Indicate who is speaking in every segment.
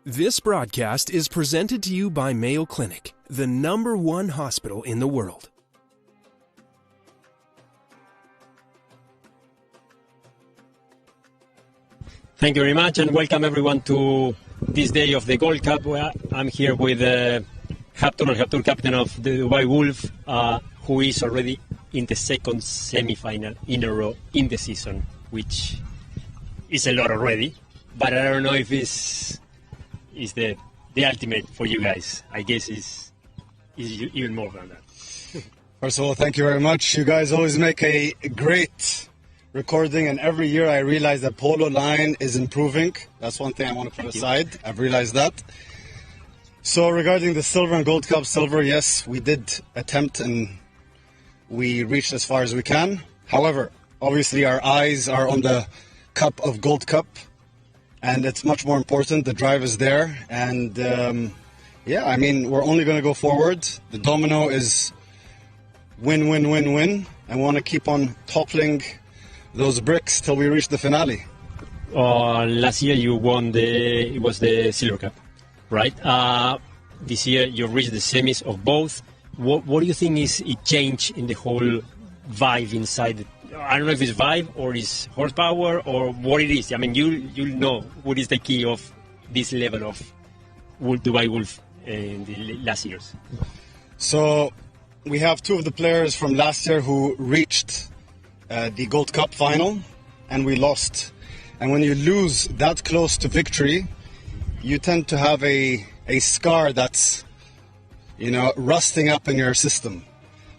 Speaker 1: This broadcast is presented to you by Mayo Clinic, the #1 hospital in the world.
Speaker 2: Thank you very much, and welcome everyone to this day of the Gold Cup, where I'm here with Habtoor, captain of the Dubai Wolf, who is already in the second semi-final in a row in the season, which is a lot already, but I don't know if it's the ultimate for you guys. I guess is even more than that.
Speaker 3: First of all, thank you very much. You guys always make a great recording, and every year I realize that Polo line is improving. That's one thing I want to put aside. I've realized that. So regarding the silver and gold cup, silver, yes, we did attempt and we reached as far as we can. However, obviously our eyes are on the cup of gold cup, and it's much more important. The drive is there, and yeah, I mean, we're only going to go forward. The domino is win, win, win, win. I want to keep on toppling those bricks till we reach the finale.
Speaker 2: Last year you won the Silver Cup, right? This year you reached the semis of both. What do you think is a change in the whole vibe inside? I don't know if it's vibe or it's horsepower or what it is. I mean, you know what is the key of this level of Dubai Wolf in the last years.
Speaker 3: So we have two of the players from last year who reached the Gold Cup final, and we lost. And when you lose that close to victory, you tend to have a scar that's, you know, rusting up in your system.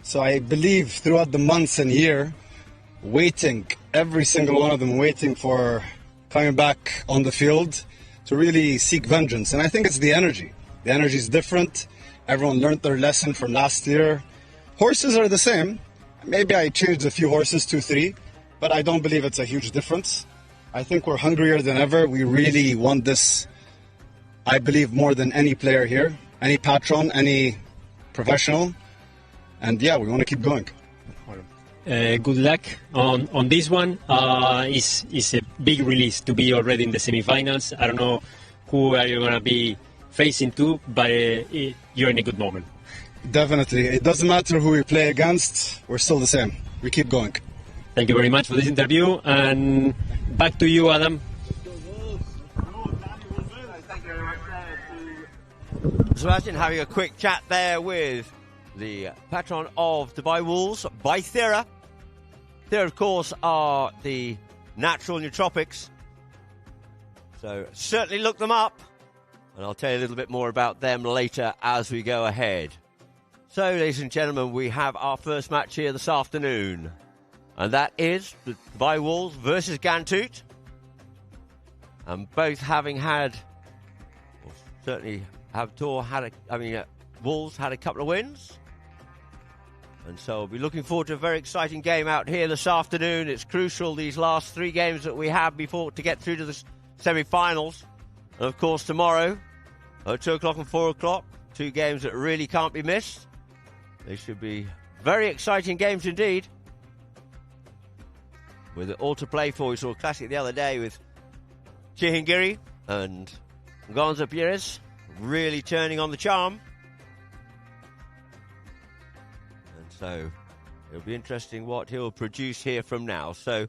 Speaker 3: So I believe throughout the months and year, waiting, every single one of them waiting for coming back on the field to really seek vengeance. And I think it's the energy. The energy is different. Everyone learned their lesson from last year. Horses are the same. Maybe I changed a few horses, 2, 3, but I don't believe it's a huge difference. I think we're hungrier than ever. We really want this, I believe, more than any player here, any patron, any professional. And yeah, we want to keep going.
Speaker 2: Good luck on this one. It's a big release to be already in the semifinals. I don't know who are you going to be facing to, but you're in a good moment.
Speaker 3: Definitely. It doesn't matter who we play against. We're still the same. We keep going.
Speaker 2: Thank you very much for this interview. And back to you, Adam.
Speaker 4: Sebastian, having a quick chat there with the patron of Dubai Wolves, by Thera. Thera, of course, are the natural nootropics. So certainly look them up. And I'll tell you a little bit more about them later as we go ahead. So, ladies and gentlemen, we have our first match here this afternoon. And that is the Dubai Wolves versus Gantut. And both having had, well, certainly Habtoor Wolves had a couple of wins. And so we'll be looking forward to a very exciting game out here this afternoon. It's crucial, these last 3 games that we have before to get through to the semi-finals. And of course tomorrow, at 2 o'clock and 4 o'clock, 2 games that really can't be missed. They should be very exciting games indeed. With it all to play for. We saw a classic the other day with Chihingiri and Gonza Pires really turning on the charm. And so it'll be interesting what he'll produce here from now. So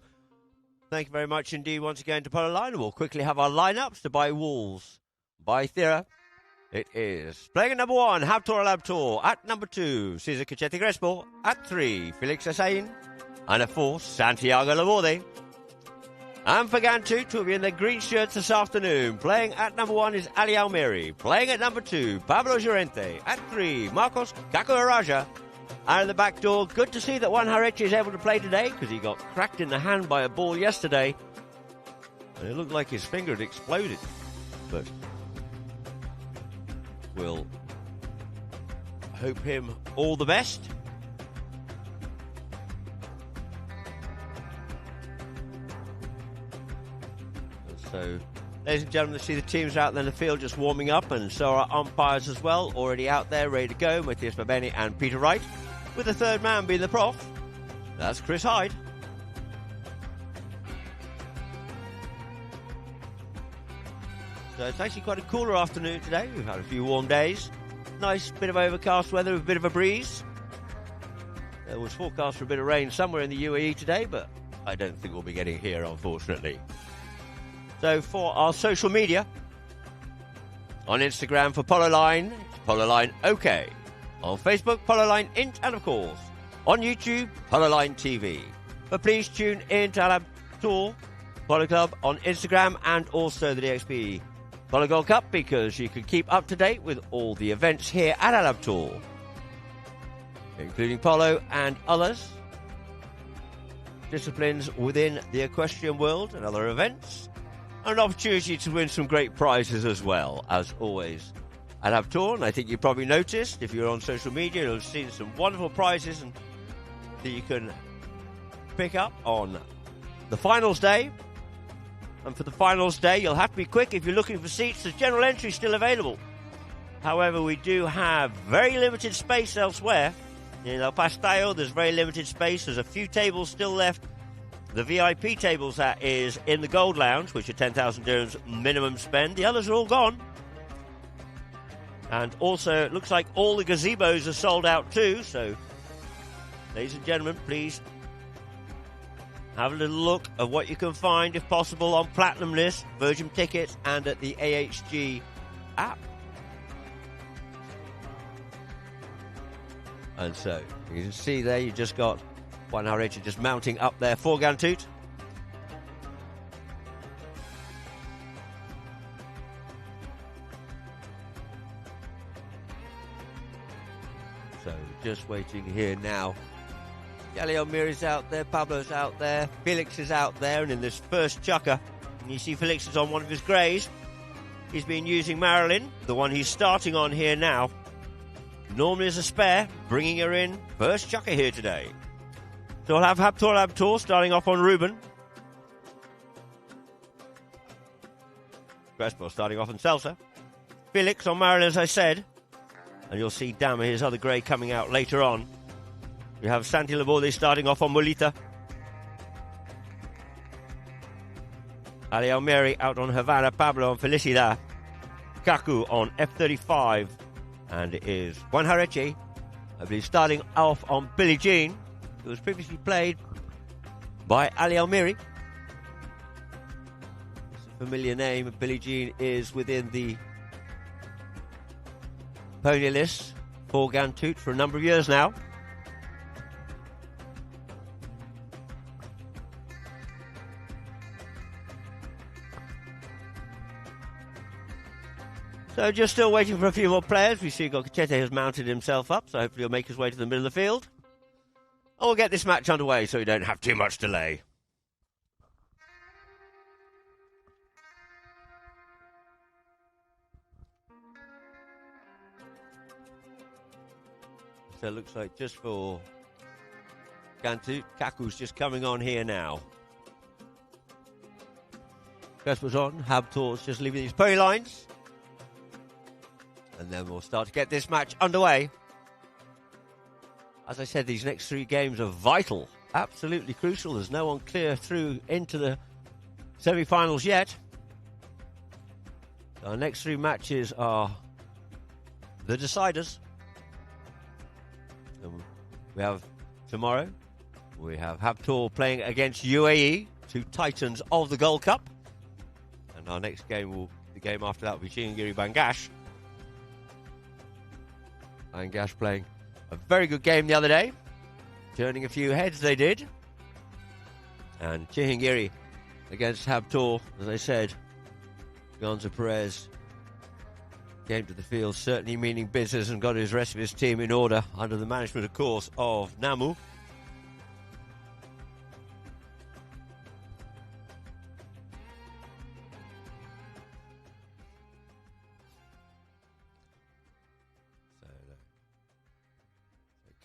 Speaker 4: thank you very much indeed once again to Polo Line. We'll quickly have our lineups to Dubai Wolves. By Thera. It is playing at number 1, Habtoor. At number 2, Cesar Cachete Crespo. At 3, Felix Hussein. And at 4, Santiago Laborde. And for Gantut, who will be in their green shirts this afternoon. Playing at number 1 is Ali Almeri. Playing at number 2, Pablo Llorente. At 3, Marcos Cacoaraja. And at the back door, good to see that Juan Harechi is able to play today, because he got cracked in the hand by a ball yesterday. And it looked like his finger had exploded. But we'll hope him all the best. And so, ladies and gentlemen, see the teams out there in the field just warming up, and so are umpires as well, already out there ready to go. Matthias Babeni and Peter Wright, with the third man being the prof. That's Chris Hyde. So it's actually quite a cooler afternoon today. We've had a few warm days. Nice bit of overcast weather with a bit of a breeze. There was forecast for a bit of rain somewhere in the UAE today, but I don't think we'll be getting here, unfortunately. So for our social media, on Instagram for Polo Line, it's Polo Line OK. On Facebook, Polo Line Int, and of course, on YouTube, Polo Line TV. But please tune in to Al Habtoor Polo Club on Instagram and also the DXB Polo Gold Cup, because you can keep up to date with all the events here at Al Habtoor, including polo and others disciplines within the equestrian world and other events, and an opportunity to win some great prizes as well, as always at Habtoor. And I think you probably noticed, if you're on social media, you'll have seen some wonderful prizes that you can pick up on the finals day. And for the finals day, you'll have to be quick if you're looking for seats. There's general entry still available. However, we do have very limited space elsewhere. In El Pastayo, there's very limited space. There's a few tables still left. The VIP tables, that is, in the Gold Lounge, which are 10,000 dirhams minimum spend. The others are all gone. And also, it looks like all the gazebos are sold out too. So, ladies and gentlemen, please have a little look at what you can find, if possible, on Platinum List, Virgin Tickets, and at the AHG app. And so, you can see there, you just got one Harriet just mounting up there for Gantut. So, just waiting here now. Ali Almiri's out there, Pablo's out there, Felix is out there, and in this first chukker, you see Felix is on one of his greys. He's been using Marilyn, the one he's starting on here now, normally as a spare, bringing her in first chukker here today. So we'll have Habtoor starting off on Ruben. Crespo starting off on Celsa. Felix on Marilyn, as I said. And you'll see Dama, his other grey, coming out later on. We have Santi Laborde starting off on Molita. Ali Almeri out on Havana, Pablo on Felicidad. Kaku on F35. And it is Juan Hareche, I believe, starting off on Billie Jean, who was previously played by Ali Almiri. It's a familiar name. Billie Jean is within the pony list for Gantut for a number of years now. So just still waiting for a few more players. We see Gokachete has mounted himself up, so hopefully he'll make his way to the middle of the field. And we'll get this match underway so we don't have too much delay. So it looks like just for Gantut, Kaku's just coming on here now. Crespo's on, Habtoor's just leaving these pony lines. And then we'll start to get this match underway. As I said, these next three games are vital, absolutely crucial. There's no one clear through into the semi-finals yet. Our next three matches are the deciders. We have tomorrow, we have Habtoor playing against UAE, two titans of the Gold Cup. And our next game, the game after that, will be Chihingiri Bangash. Bangash playing a very good game the other day, turning a few heads they did. And Chihingiri against Habtoor, as I said, Gonza Perez came to the field certainly meaning business and got his rest of his team in order under the management, of course, of Namu.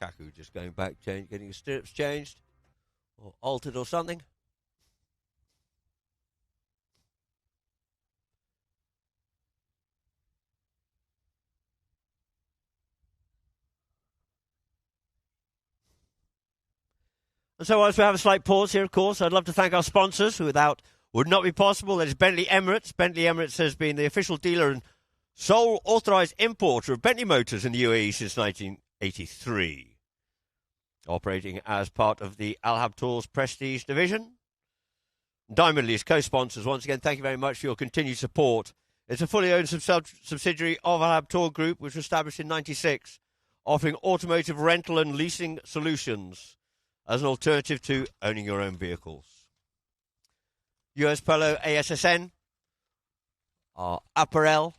Speaker 4: Kaku just going back, getting his stirrups changed or altered or something. And so, as we have a slight pause here, of course, I'd love to thank our sponsors, who without would not be possible. That is Bentley Emirates. Bentley Emirates has been the official dealer and sole authorised importer of Bentley motors in the UAE since 1983. Operating as part of the Al Habtoor's Prestige division. Diamond Lease co-sponsors, once again, thank you very much for your continued support. It's a fully owned subsidiary of Al Habtoor Group, which was established in 1996, offering automotive rental and leasing solutions as an alternative to owning your own vehicles. US Polo ASSN, our apparel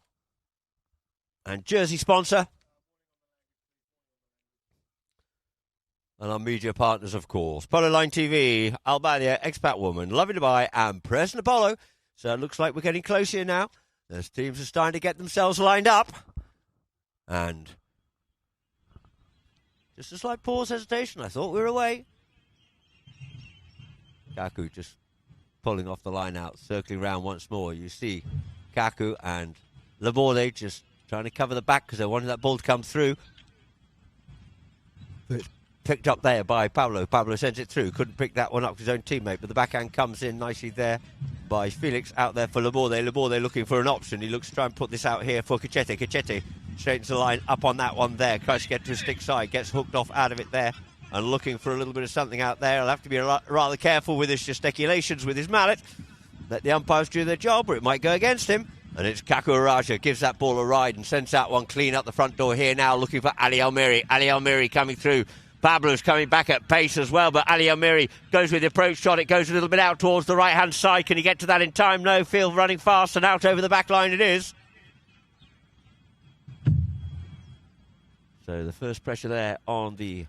Speaker 4: and jersey sponsor. And our media partners, of course. Polo Line TV, Albania, Expat Woman, Loving Dubai, and President Polo. So it looks like we're getting close here now. Those teams are starting to get themselves lined up. And just a slight pause, hesitation. I thought we were away. Kaku just pulling off the line out, circling round once more. You see Kaku and Laborde just trying to cover the back because they wanted that ball to come through. But picked up there by Pablo. Pablo sends it through. Couldn't pick that one up with his own teammate, but the backhand comes in nicely there by Felix. Out there for Laborde. Laborde looking for an option. He looks to try and put this out here for Cachete. Cachete straightens the line up on that one there. Tries to get to his stick side. Gets hooked off out of it there and looking for a little bit of something out there. He'll have to be rather careful with his gesticulations with his mallet. Let the umpires do their job or it might go against him. And it's Kaku Raja gives that ball a ride and sends that one clean up the front door here now, looking for Ali Almiri. Ali Almiri coming through. Pablo's coming back at pace as well, but Ali Almiri goes with the approach shot. It goes a little bit out towards the right-hand side. Can he get to that in time? No. Field running fast and out over the back line it is. So the first pressure there on the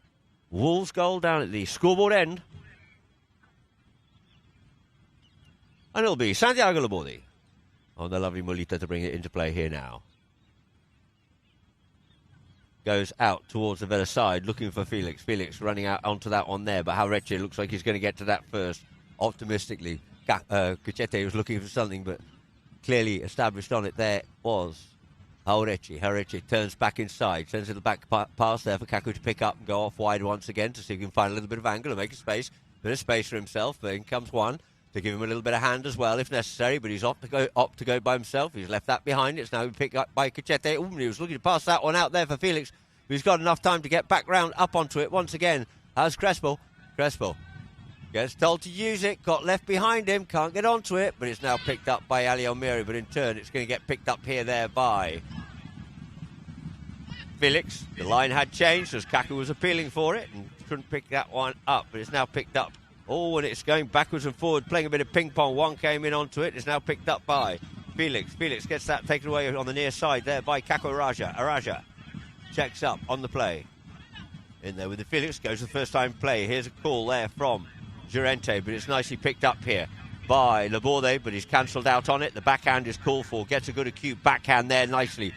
Speaker 4: Wolves goal down at the scoreboard end. And it'll be Santiago Laborde on the lovely Mulita to bring it into play here now. Goes out towards the better side, looking for Felix. Felix running out onto that one there, but Haureche looks like he's going to get to that first. Optimistically, Cachete was looking for something, but clearly established on it there was Haureche. Haureche turns back inside, sends it the back pass there for Kaku to pick up and go off wide once again to see if he can find a little bit of angle and make a space. Bit of space for himself, but in comes one to give him a little bit of hand as well if necessary, but he's opt to go by himself. He's left that behind. It's now been picked up by Cachete. He was looking to pass that one out there for Felix, but he's got enough time to get back round up onto it once again. How's Crespo? Crespo gets told to use it, got left behind him, can't get onto it, but it's now picked up by Ali Almiri, but in turn it's going to get picked up here there by Felix. The line had changed as Kaku was appealing for it and couldn't pick that one up, but it's now picked up. Oh, and it's going backwards and forward, playing a bit of ping pong. One came in onto it. It's now picked up by Felix. Felix gets that taken away on the near side there by Kaku Araja. Araja checks up on the play. In there with the Felix, goes the first time play. Here's a call there from Llorente, but it's nicely picked up here by Laborde, but he's cancelled out on it. The backhand is called for. Gets a good acute backhand there nicely.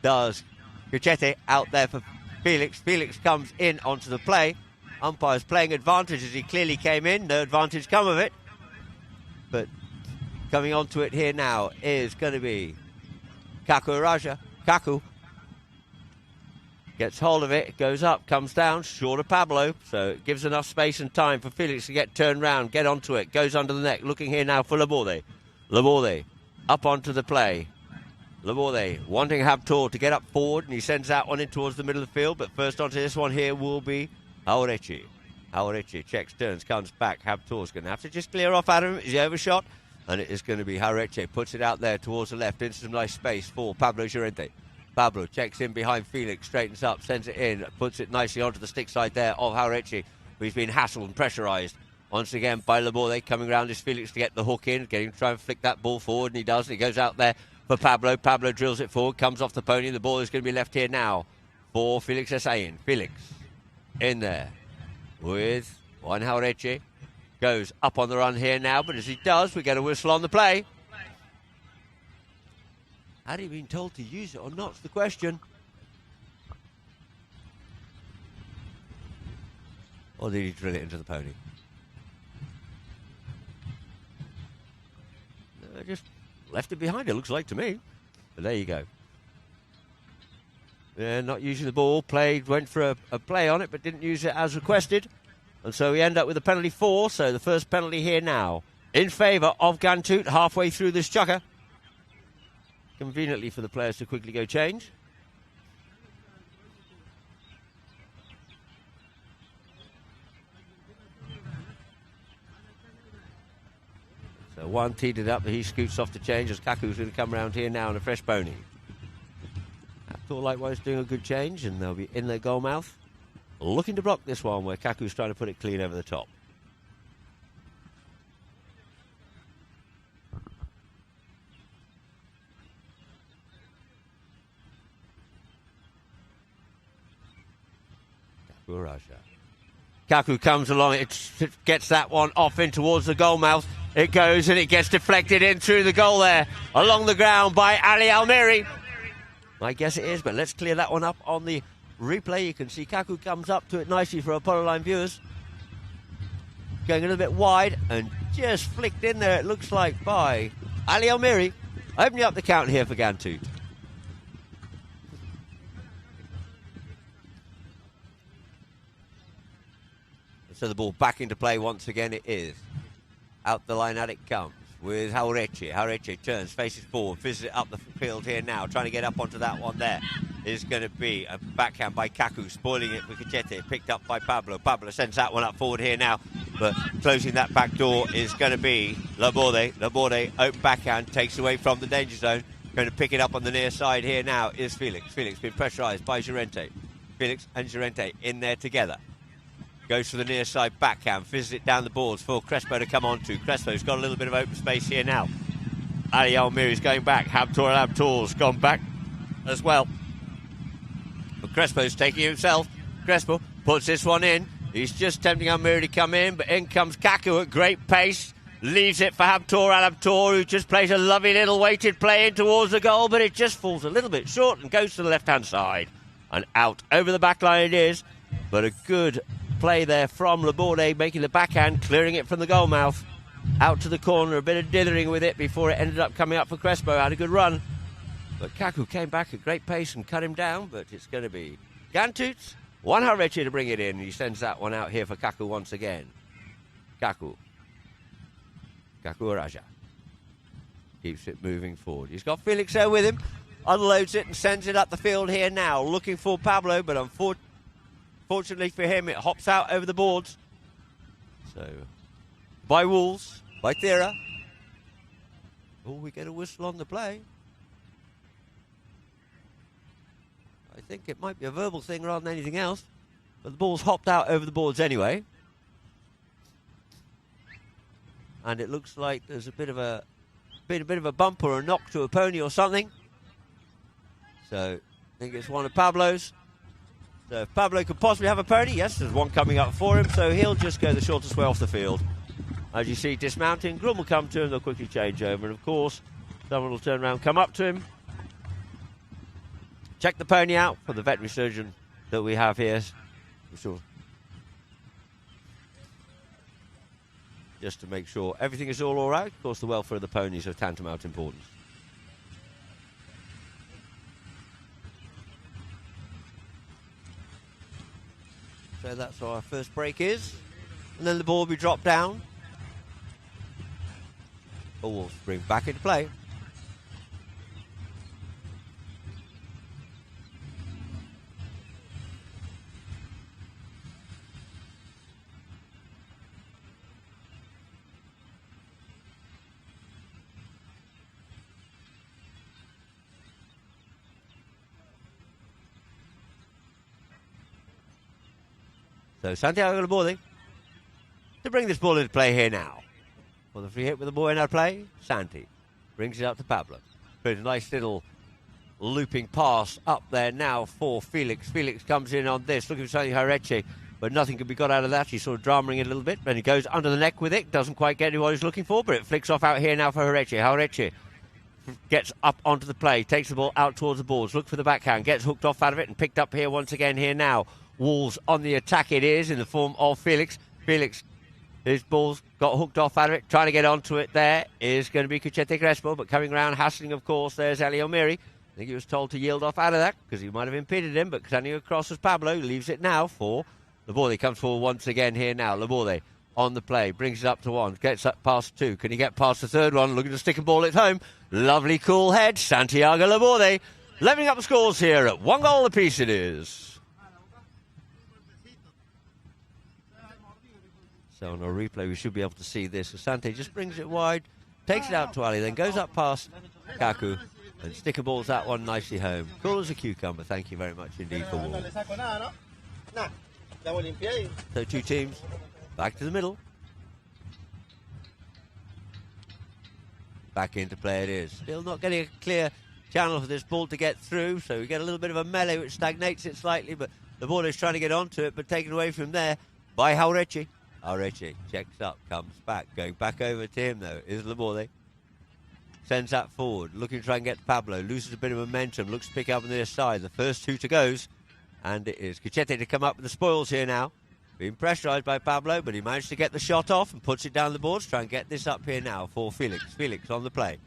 Speaker 4: Does Cachete out there for Felix. Felix comes in onto the play. Umpire's playing advantage as he clearly came in. No advantage come of it. But coming onto it here now is going to be Kaku Raja. Kaku gets hold of it, goes up, comes down, short of Pablo. So it gives enough space and time for Felix to get turned round, get onto it, goes under the neck. Looking here now for Laborde. Laborde up onto the play. Laborde wanting Habtoor to get up forward, and he sends that one in towards the middle of the field. But first onto this one here will be Haureche. Haureche checks, turns, comes back. Habtoor's going to have to just clear off out of him. Is he overshot? And it is going to be Haureche. Puts it out there towards the left into some nice space for Pablo Llorente. Pablo checks in behind Felix, straightens up, sends it in, puts it nicely onto the stick side there of Haureche, who he's been hassled and pressurised once again by Laborde. Coming round is Felix to get the hook in, getting to try and flick that ball forward, and he does. And he goes out there for Pablo. Pablo drills it forward, comes off the pony. The ball is going to be left here now for Felix Hussein. Felix in there with Juan Haureche. Goes up on the run here now, but as he does, we get a whistle on the play. Had he been told to use it or not's the question. Or did he drill it into the pony? No, just left it behind, it looks like to me. But there you go. Yeah, not using the ball. Went for a play on it, but didn't use it as requested. And so we end up with a penalty 4. So the first penalty here now in favour of Gantut halfway through this chukker. Conveniently for the players to quickly go change. So one teed it up, but he scoots off to change as Kaku's going to come around here now on a fresh pony. Habtoor likewise doing a good change, and they'll be in their goal mouth. Looking to block this one where Kaku's trying to put it clean over the top. Kaku comes along, it gets that one off in towards the goal mouth. It goes and it gets deflected in through the goal there, along the ground by Ali Almiri. I guess it is, but let's clear that one up on the replay. You can see Kaku comes up to it nicely for our Polo Line viewers. Going a little bit wide and just flicked in there, it looks like, by Ali Almiri. Opening up the count here for Gantut. So the ball back into play once again it is. Out the line out it comes with Haureche. Haureche turns, faces forward, fizzes it up the field here now, trying to get up onto that one there. Is going to be a backhand by Kaku, spoiling it for Cachete, picked up by Pablo. Pablo sends that one up forward here now, but closing that back door is going to be Laborde. Laborde, open backhand, takes away from the danger zone. Going to pick it up on the near side here now is Felix. Felix being pressurised by Llorente. Felix and Llorente in there together. Goes for the near side backhand, fizzes it down the boards for Crespo to come on to. Crespo's got a little bit of open space here now. Ali Almiri's going back. Habtoor's gone back as well. But Crespo's taking himself. Crespo puts this one in. He's just tempting Almiri to come in, but in comes Kaku at great pace. Leaves it for Habtoor. Habtoor, who just plays a lovely little weighted play in towards the goal, but it just falls a little bit short and goes to the left-hand side. And out over the back line it is. But a good play there from Laborde, making the backhand, clearing it from the goal mouth. Out to the corner, a bit of dithering with it before it ended up coming up for Crespo. Had a good run. But Kaku came back at great pace and cut him down, but it's going to be Gantut. One Haureche to bring it in. He sends that one out here for Kaku once again. Kaku Raja keeps it moving forward. He's got Felix there with him. Unloads it and sends it up the field here now. Looking for Pablo, but unfortunately for him, it hops out over the boards. So, by Wolves, by Thera. Oh, we get a whistle on the play. I think it might be a verbal thing rather than anything else. But the ball's hopped out over the boards anyway. And it looks like there's a bit of a bump or a knock to a pony or something. So, I think it's one of Pablo's. So if Pablo could possibly have a pony, yes, there's one coming up for him, so he'll just go the shortest way off the field. As you see, dismounting, Grum will come to him, they'll quickly change over, and of course, someone will turn around, come up to him, check the pony out for the veterinary surgeon that we have here. Sure. Just to make sure everything is all right. Of course, the welfare of the ponies is of tantamount importance. So that's what our first break is. And then the ball will be dropped down. Ball will bring back into play. So Santiago Laborde to bring this ball into play here now. For the free hit with the ball in our play, Santi brings it up to Pablo. But a nice little looping pass up there now for Felix. Felix comes in on this, looking for something Haureche, but nothing can be got out of that. He's sort of dramaing it a little bit, and he goes under the neck with it. Doesn't quite get what he's looking for, but it flicks off out here now for Haureche. Haureche gets up onto the play, takes the ball out towards the boards, looks for the backhand, gets hooked off out of it and picked up here once again here now. Wolves on the attack it is in the form of Felix. Felix, his ball's got hooked off out of it, trying to get onto it there is going to be Cachete Crespo, but coming round, hassling of course, there's Ali Almiri. I think he was told to yield off out of that because he might have impeded him, but turning across as Pablo, leaves it now for Laborde. Comes forward once again here now. Laborde on the play. Brings it up to 1. Gets up past 2. Can he get past the third one? Looking to stick a ball at home. Lovely cool head. Santiago Laborde levelling up the scores here at 1 goal apiece it is. So on a replay we should be able to see this. Asante just brings it wide. Takes it out to Ali. Then goes up past Kaku. And sticker balls that one nicely home. Cool as a cucumber. Thank you very much indeed for Wall. So 2 teams back to the middle. Back into play it is. Still not getting a clear channel for this ball to get through. So we get a little bit of a melee which stagnates it slightly. But the ball is trying to get onto it. But taken away from there by Haurechi. Haurechi checks up. Comes back. Going back over to him though is Laborde. Sends that forward, looking to try and get Pablo. Loses a bit of momentum, looks to pick up on their side. The first 2 to goes. And it is Cachete to come up with the spoils here now. Being pressurised by Pablo, but he managed to get the shot off and puts it down the boards. Try and get this up here now for Felix. Felix on the play.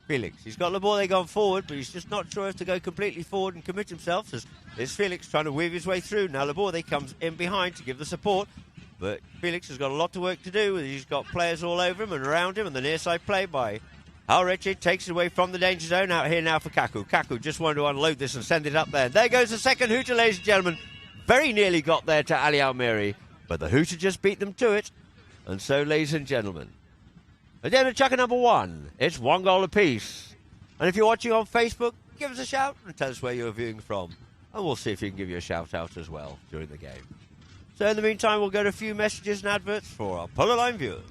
Speaker 4: Felix, he's got Laborde gone forward, but he's just not sure if to go completely forward and commit himself. As is Felix trying to weave his way through. Now Laborde comes in behind to give the support. But Felix has got a lot of work to do. He's got players all over him and around him, and the near side play by Haurechi takes it away from the danger zone. Out here now for Kaku. Kaku just wanted to unload this and send it up there. There goes the second hooter, ladies and gentlemen. Very nearly got there to Ali Almiri, but the hooter just beat them to it. And so, ladies and gentlemen, again at chucker number 1, it's 1 goal apiece. And if you're watching on Facebook, give us a shout and tell us where you're viewing from. And we'll see if we can give you a shout out as well during the game. So in the meantime, we'll go to a few messages and adverts for our Polo Line viewers.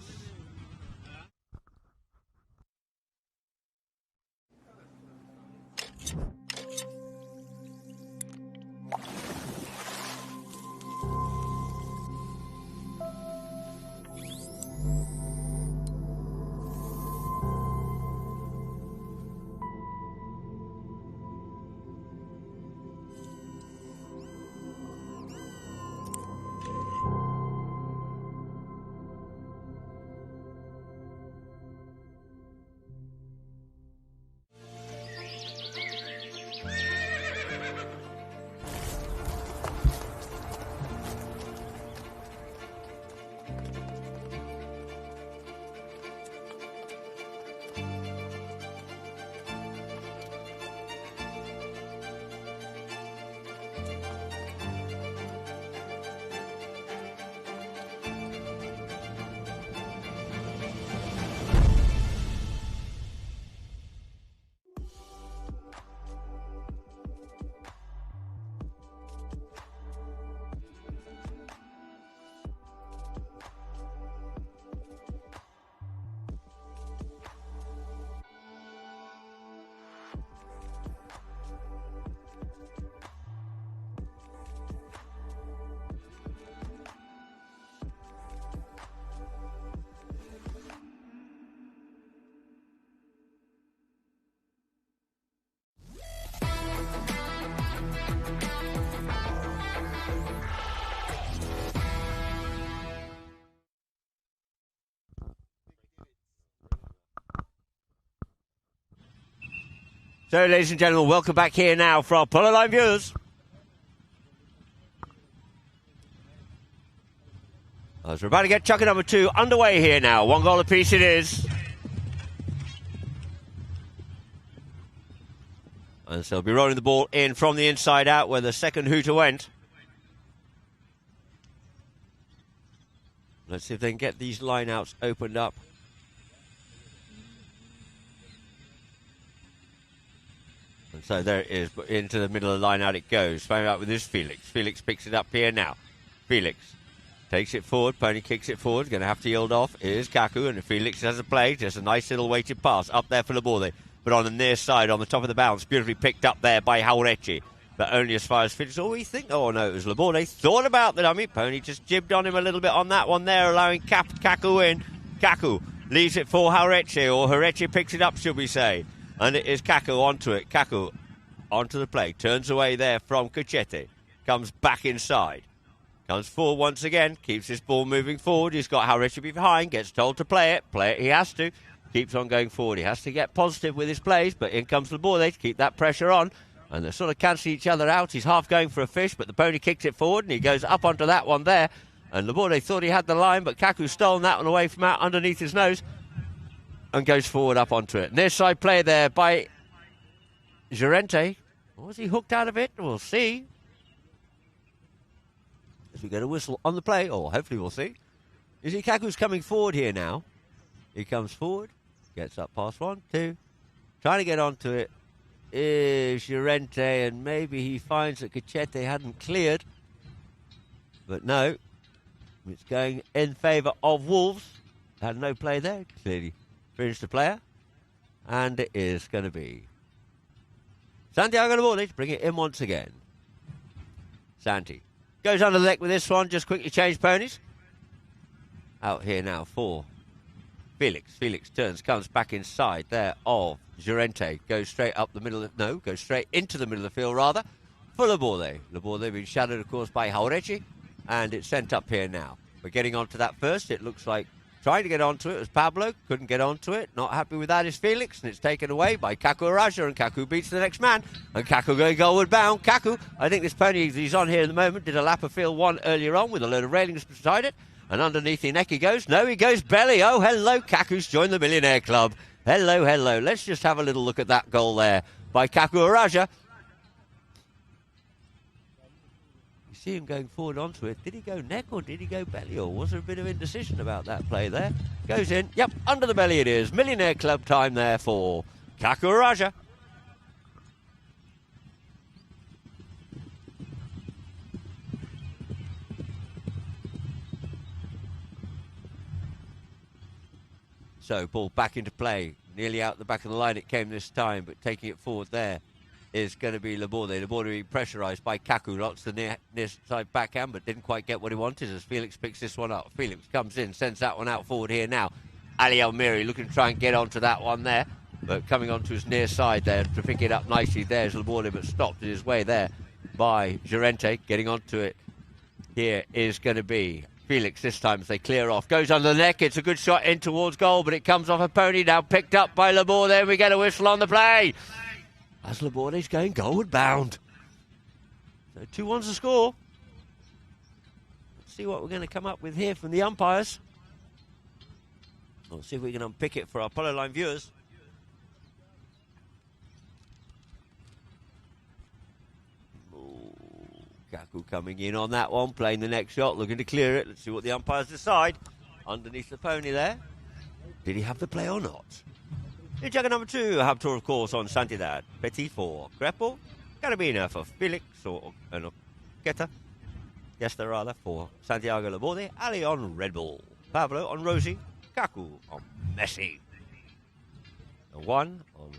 Speaker 4: So, ladies and gentlemen, welcome back here now for our Polo Line viewers. As we're about to get chucker number 2 underway here now. 1 goal apiece it is. And so they'll be rolling the ball in from the inside out where the second hooter went. Let's see if they can get these line-outs opened up. And so there it is, but into the middle of the line out it goes. Found out with this Felix. Felix picks it up here now. Felix takes it forward. Pony kicks it forward. Going to have to yield off. Here's Kaku, and Felix has a play. Just a nice little weighted pass up there for Laborde. But on the near side, on the top of the bounce, beautifully picked up there by Haurechi. But only as far as Felix. Oh, we think. Oh, no, it was Laborde. Thought about the dummy. Pony just jibbed on him a little bit on that one there, allowing Kaku in. Kaku leaves it for Haurechi, or Haurechi picks it up, should we say. And it is Kaku onto it. Kaku onto the play. Turns away there from Cachete. Comes back inside. Comes forward once again. Keeps his ball moving forward. He's got Haurechi behind. Gets told to play it. Play it he has to. Keeps on going forward. He has to get positive with his plays. But in comes Laborde to keep that pressure on. And they sort of cancel each other out. He's half going for a fish. But the pony kicks it forward. And he goes up onto that one there. And Laborde thought he had the line, but Kaku's stolen that one away from out underneath his nose and goes forward up onto it. Near side play there by Llorente. Was he hooked out of it? We'll see. As we get a whistle on the play, or hopefully we'll see. You see Kaku's coming forward here now. He comes forward, gets up past 1, 2, trying to get onto it is Llorente, and maybe he finds that Cachete hadn't cleared. But no, it's going in favour of Wolves. Had no play there, clearly finished the player. And it is going to be Santiago Laborde to bring it in once again. Santi goes under the deck with this one, just quickly change ponies. Out here now for Felix. Felix turns, comes back inside there of Llorente. Goes straight up the middle goes straight into the middle of the field rather for Laborde. Laborde being shadowed of course by Jauregui, and it's sent up here now. We're getting onto that first. It looks like trying to get onto it was Pablo, couldn't get onto it. Not happy with that is Felix, and it's taken away by Kaku Araja, and Kaku beats the next man, and Kaku going goalward bound. Kaku, I think this pony he's on here at the moment, did a lap of field 1 earlier on with a load of railings beside it, and underneath the neck he goes. No, he goes belly. Oh, hello, Kaku's joined the Millionaire Club. Hello, hello. Let's just have a little look at that goal there by Kaku Araja. You see him going forward onto it. Did he go neck or did he go belly, or was there a bit of indecision about that play there? Goes in. Yep, under the belly it is. Millionaire Club time there for Kaku Araja. So, ball back into play. Nearly out the back of the line it came this time, but taking it forward there is going to be Laborde. Laborde being pressurised by Kaku. Lots the near side backhand, but didn't quite get what he wanted as Felix picks this one up. Felix comes in, sends that one out forward here now. Ali Almiri looking to try and get onto that one there, but coming onto his near side there to pick it up nicely. There's Laborde, but stopped in his way there by Llorente. Getting onto it here is going to be Felix this time as they clear off. Goes under the neck. It's a good shot in towards goal, but it comes off a pony now. Picked up by Laborde. Then we get a whistle on the play as Laborde's going goalward bound. So 2-1's the score. Let's see what we're going to come up with here from the umpires. We'll see if we can unpick it for our Polo Line viewers. Kaku coming in on that one, playing the next shot, looking to clear it. Let's see what the umpires decide. Underneath the pony there. Did he have the play or not? In jugger number 2, Habtoor, of course, on Santidad. Petit for Grepo. Carabina for Felix, or Geta. Gesta, rather, for Santiago Laborde. Ali on Red Bull. Pablo on Rosie. Kaku on Messi. And 1 on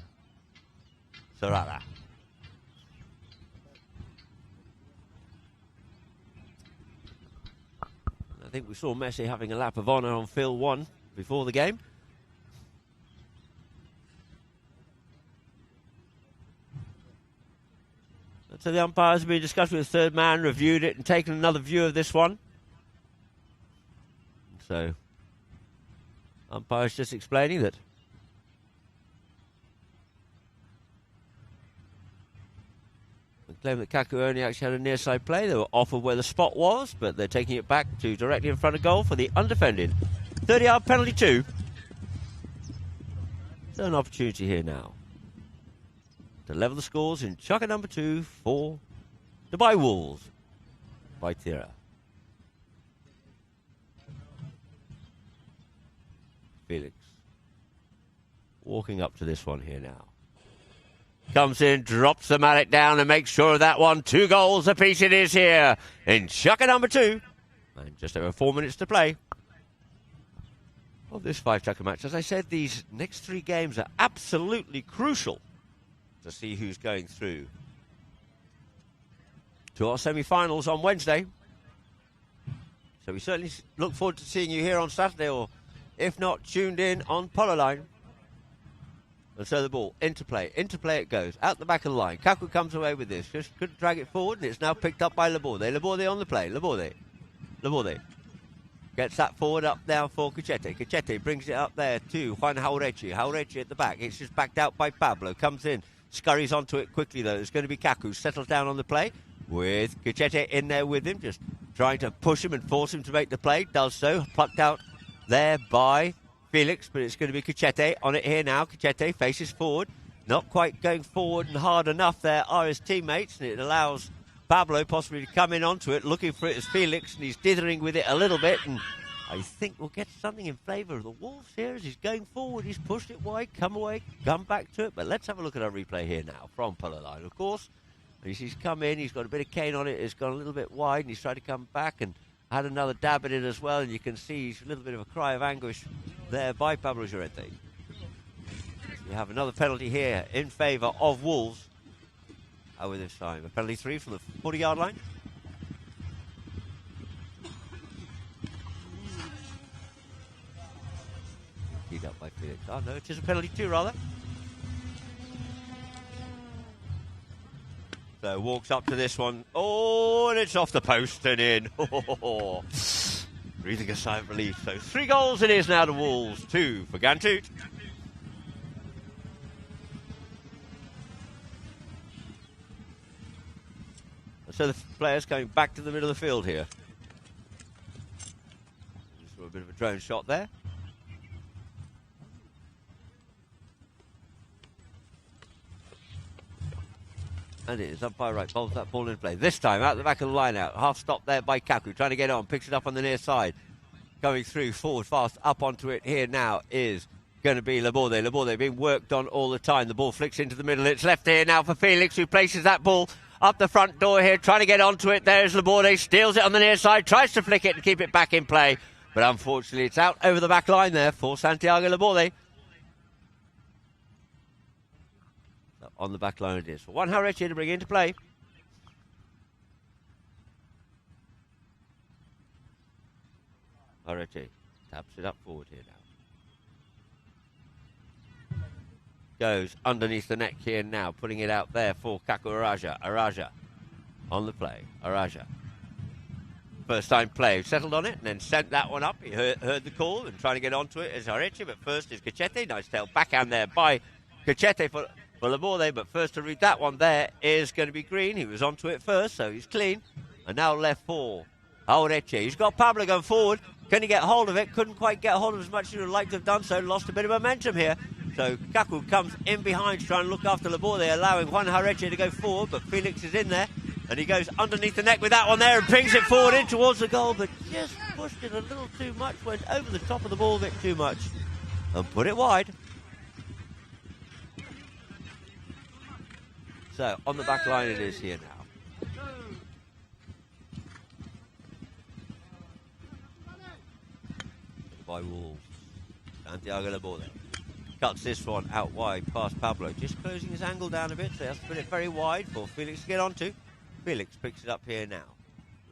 Speaker 4: Serrada. I think we saw Messi having a lap of honour on field 1 before the game. So the umpires have been discussing with the third man, reviewed it and taken another view of this one. So, umpires just explaining that they claim that Kaku only actually had a near side play. They were off of where the spot was, but they're taking it back to directly in front of goal for the undefended 30-yard penalty 2. So an opportunity here now to level the scores in chucker number 2 for Dubai Wolves by Tira. Felix walking up to this one here now. Comes in, drops the mallet down and makes sure of that one. 2 goals apiece it is here in chucker number 2. And just over 4 minutes to play of this 5-chucker match. As I said, these next 3 games are absolutely crucial to see who's going through to our semi-finals on Wednesday. So we certainly look forward to seeing you here on Saturday, or if not, tuned in on Polo Line. And so the ball into play it goes, out the back of the line. Kaku comes away with this, just couldn't drag it forward, and it's now picked up by Laborde. Laborde on the play, Laborde gets that forward up now for Cachete. Cachete brings it up there to Juan Jauregui. Jauregui at the back, it's just backed out by Pablo, comes in, scurries onto it quickly though. It's going to be Kaku, settles down on the play, with Cachete in there with him, just trying to push him and force him to make the play. Does so, plucked out there by Felix, but it's going to be Cachete on it here now. Cachete faces forward, not quite going forward and hard enough there are his teammates, and it allows Pablo possibly to come in onto it, looking for it as Felix, and he's dithering with it a little bit, and I think we'll get something in favour of the Wolves here as he's going forward. He's pushed it wide, come away, come back to it, but let's have a look at our replay here now from Polo line, of course. He's come in, he's got a bit of cane on it, it's gone a little bit wide, and he's tried to come back and had another dab at it as well, and you can see he's a little bit of a cry of anguish there by Pablo Llorente. We have another penalty here in favour of Wolves. Over this time, a penalty 3 from the 40-yard line. Keyed up by Felix. Oh no, it is a penalty 2 rather. So walks up to this one. Oh, and it's off the post and in. Oh, breathing a sigh of relief. So 3 goals it is now to Wolves, 2 for Gantut. So the players coming back to the middle of the field here. Just saw a bit of a drone shot there. And it is umpire right, bowls that ball in play. This time out the back of the line out. Half stop there by Kaku, trying to get on, picks it up on the near side. Going through, forward fast, up onto it here now is going to be Laborde. Laborde being worked on all the time. The ball flicks into the middle. It's left here now for Felix, who places that ball up the front door here, trying to get onto it. There's Laborde, steals it on the near side, tries to flick it and keep it back in play. But unfortunately, it's out over the back line there for Santiago Laborde. So on the back line it is. For Juan Jauretche to bring into play. Jauretche taps it up forward here now. Goes underneath the neck here now, putting it out there for Kaku Araja. Araja on the play. Araja. First time play. Settled on it and then sent that one up. He heard the call and trying to get onto it is Jauretche, but first is Cachete. Nice tail backhand there by Cachete for Laborde, but first to read that one there is going to be Green. He was onto it first, so he's clean. And now left for Jauretche. He's got Pablo going forward. Can he get hold of it? Couldn't quite get hold of it as much as he would like to have done so. Lost a bit of momentum here. So Kaku comes in behind to try and look after Laborde, allowing Juan Jauretche to go forward, but Felix is in there, and he goes underneath the neck with that one there and pings it forward in towards the goal, but just pushed it a little too much, went over the top of the ball a bit too much, and put it wide. So on the back line it is here now. By Wolves, Santiago Laborde. Cuts this one out wide past Pablo, just closing his angle down a bit, so he has to put it very wide for Felix to get onto. Felix picks it up here now.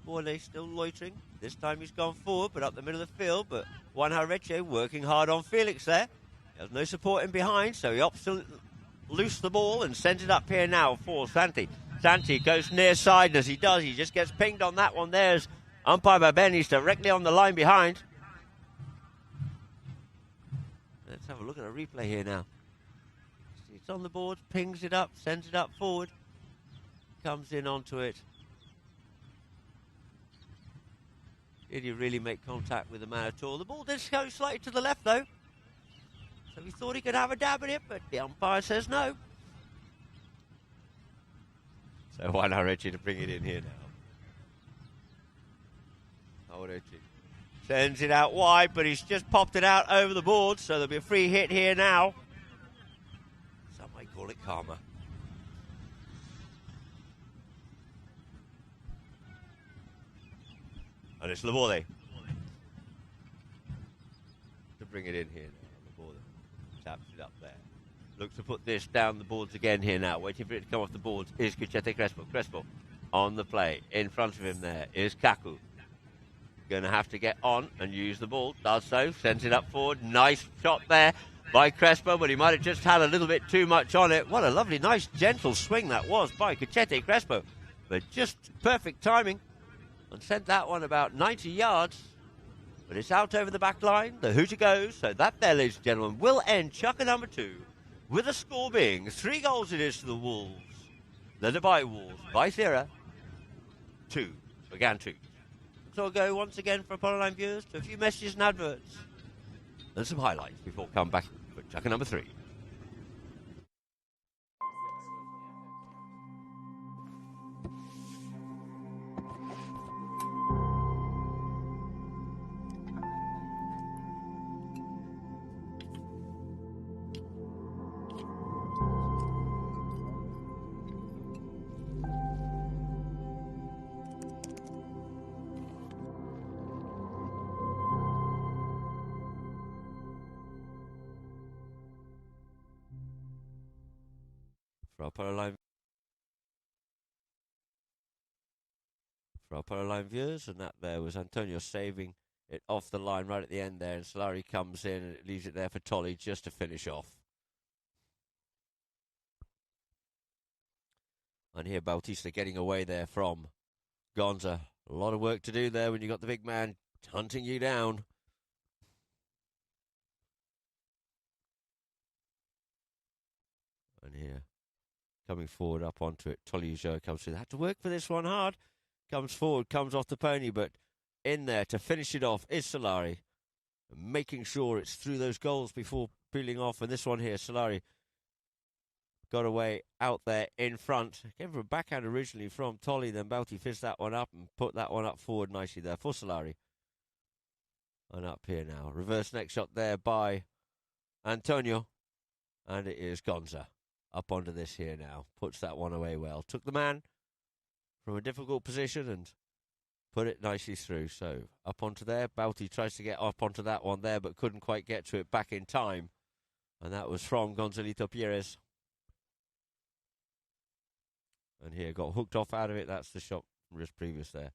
Speaker 4: Laborde still loitering. This time he's gone forward, but up the middle of the field. But Juan Jauretche working hard on Felix there. He has no support in behind, so he opts to loose the ball and sends it up here now for Santi. Santi goes near side, and as he does, he just gets pinged on that one. There's umpire Baben. He's directly on the line behind. Let's have a look at a replay here now. It's on the board, pings it up, sends it up forward. Comes in onto it. Did he really make contact with the man at all? The ball did go slightly to the left though. So he thought he could have a dab at it, but the umpire says no. So Juan Jauretche to bring it in here now. Jauretche sends it out wide, but he's just popped it out over the board, so there'll be a free hit here now. Some might call it karma. And it's Laborde to bring it in here now. Laborde taps it up there. Looks to put this down the boards again here now. Waiting for it to come off the boards is Cachete Crespo. Crespo on the play. In front of him there is Kaku. Going to have to get on and use the ball. Does so. Sends it up forward. Nice shot there by Crespo, but he might have just had a little bit too much on it. What a lovely, nice, gentle swing that was by Cachete Crespo. But just perfect timing. And sent that one about 90 yards. But it's out over the back line. The hooter goes. So that there, ladies and gentlemen, will end Chucker number 2. With the score being 3 goals it is to the Wolves. Led by Wolves by Thera. 2 for Gantut. So we'll go once again for Polo Line viewers to a few messages and adverts and some highlights before we come back for checker number 3. For our Polo Line viewers, and that there was Antonio saving it off the line right at the end there, and Solari comes in and it leaves it there for Tolly just to finish off. And here Bautista getting away there from Gonza. A lot of work to do there when you got the big man hunting you down. And here, coming forward up onto it, Tolly Ujo comes through. They had to work for this one hard. Comes forward, comes off the pony, but in there to finish it off is Solari. Making sure it's through those goals before peeling off. And this one here, Solari got away out there in front. Gave her a backhand originally from Tolly, then Bauti fizzed that one up and put that one up forward nicely there for Solari. And up here now. Reverse neck shot there by Antonio. And it is Gonza up onto this here now. Puts that one away well. Took the man from a difficult position and put it nicely through. So up onto there. Bauti tries to get up onto that one there, but couldn't quite get to it back in time. And that was from Gonzalito Perez. And here, got hooked off out of it. That's the shot from just previous there.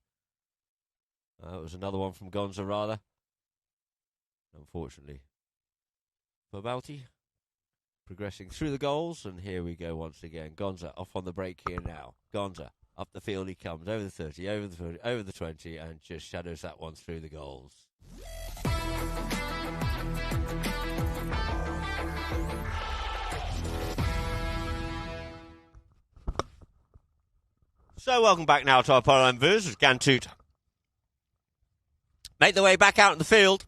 Speaker 4: That was another one from Gonza, rather. Unfortunately for Bauti. Progressing through the goals. And here we go once again. Gonza off on the break here now. Gonza up the field he comes. Over the 30, over the 40, over the 20. And just shadows that one through the goals. So welcome back now to our Polo Line viewers with Gantut. Make their way back out in the field.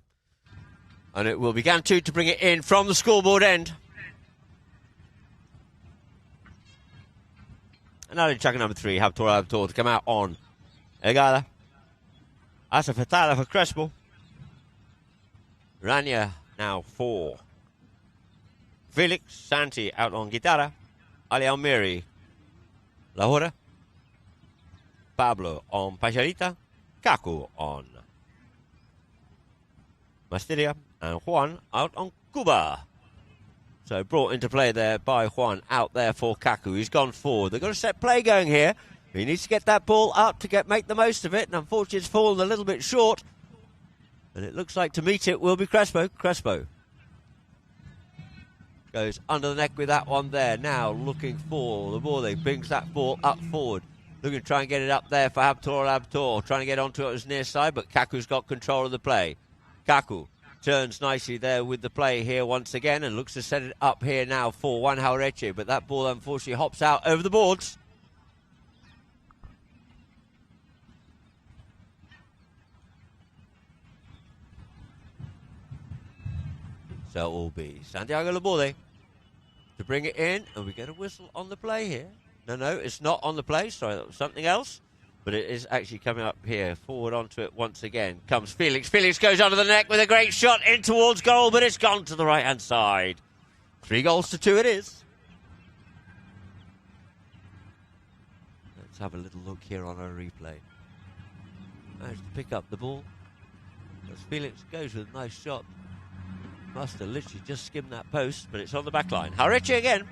Speaker 4: And it will be Gantut to bring it in from the scoreboard end. And now in checker number 3, Habtoor to come out on Egada. That's a fatala for Crespo. Rania now for Felix. Santi out on Guitarra. Ali Almiri. Lahora. Pablo on Pajarita. Kaku on Mastiria. And Juan out on Cuba. So brought into play there by Juan out there for Kaku. He's gone forward. They've got a set play going here. He needs to get that ball up to make the most of it. And unfortunately it's fallen a little bit short. And it looks like to meet it will be Crespo. Crespo goes under the neck with that one there. Now looking for the ball. He brings that ball up forward. Looking to try and get it up there for Habtoor. Trying to get onto it his near side, but Kaku's got control of the play. Kaku turns nicely there with the play here once again and looks to set it up here now for Juan Jaureche, but that ball unfortunately hops out over the boards. So it will be Santiago Laborde to bring it in, and we get a whistle on the play here. No, it's not on the play. Sorry, that was something else. But it is actually coming up here. Forward onto it once again. Comes Felix. Felix goes under the neck with a great shot in towards goal, but it's gone to the right-hand side. 3-2 it is. Let's have a little look here on our replay. Managed to pick up the ball. As Felix goes with a nice shot. Must have literally just skimmed that post, but it's on the back line. Jaureche again.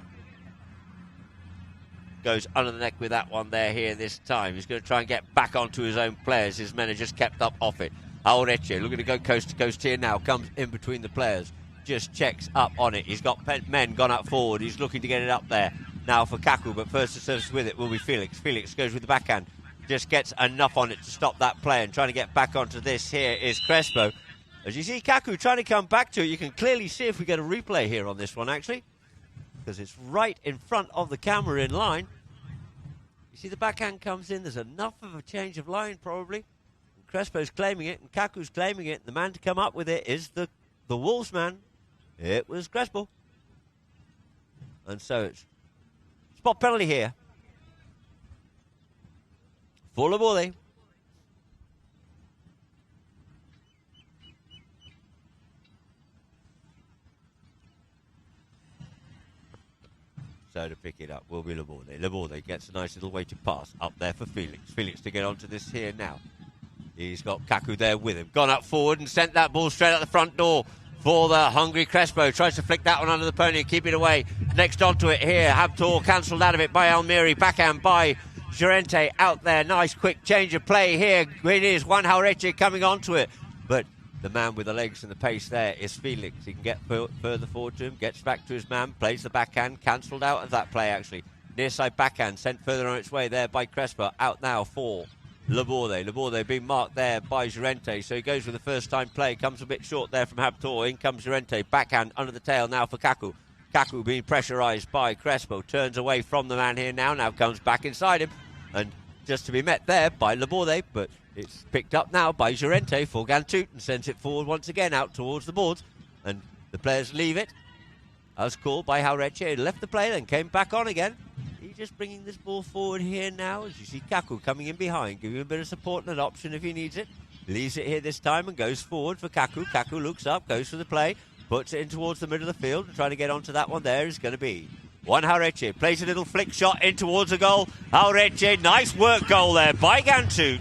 Speaker 4: Goes under the neck with that one there here this time. He's going to try and get back onto his own players. His men are just kept up off it. Jaureche looking to go coast to coast here now. Comes in between the players. Just checks up on it. He's got men gone up forward. He's looking to get it up there now for Kaku. But first to service with it will be Felix. Felix goes with the backhand. Just gets enough on it to stop that play. And trying to get back onto this here is Crespo. As you see Kaku trying to come back to it. You can clearly see if we get a replay here on this one actually. Because it's right in front of the camera in line. You see the backhand comes in. There's enough of a change of line, probably. And Crespo's claiming it, and Kaku's claiming it. The man to come up with it is the Wolves man. It was Crespo. And so it's spot penalty here. For Laborde. So to pick it up will be Laborde. Laborde gets a nice little weighted pass up there for Felix. Felix to get onto this here now. He's got Kaku there with him. Gone up forward and sent that ball straight out the front door for the hungry Crespo. Tries to flick that one under the pony and keep it away. Next onto it here. Habtoor cancelled out of it by Almiri. Backhand by Llorente out there. Nice quick change of play here. It is Juan Jauretche coming onto it. But the man with the legs and the pace there is Felix. He can get further forward to him, gets back to his man, plays the backhand, cancelled out of that play actually. Near side backhand, sent further on its way there by Crespo. Out now for Laborde. Laborde being marked there by Llorente, so he goes with the first time play, comes a bit short there from Habtoor. In comes Llorente, backhand under the tail now for Kaku. Kaku being pressurised by Crespo, turns away from the man here now comes back inside him, and just to be met there by Laborde, but it's picked up now by Llorente for Gantut and sends it forward once again out towards the boards, and the players leave it. As called by Jauretche, he left the play, then came back on again. He's just bringing this ball forward here now, as you see Kaku coming in behind, giving him a bit of support and an option if he needs it. Leaves it here this time and goes forward for Kaku. Kaku looks up, goes for the play, puts it in towards the middle of the field, and trying to get onto that one there is going to be Juan Jauretche. Plays a little flick shot in towards a goal. Jauretche, nice work goal there by Gantut.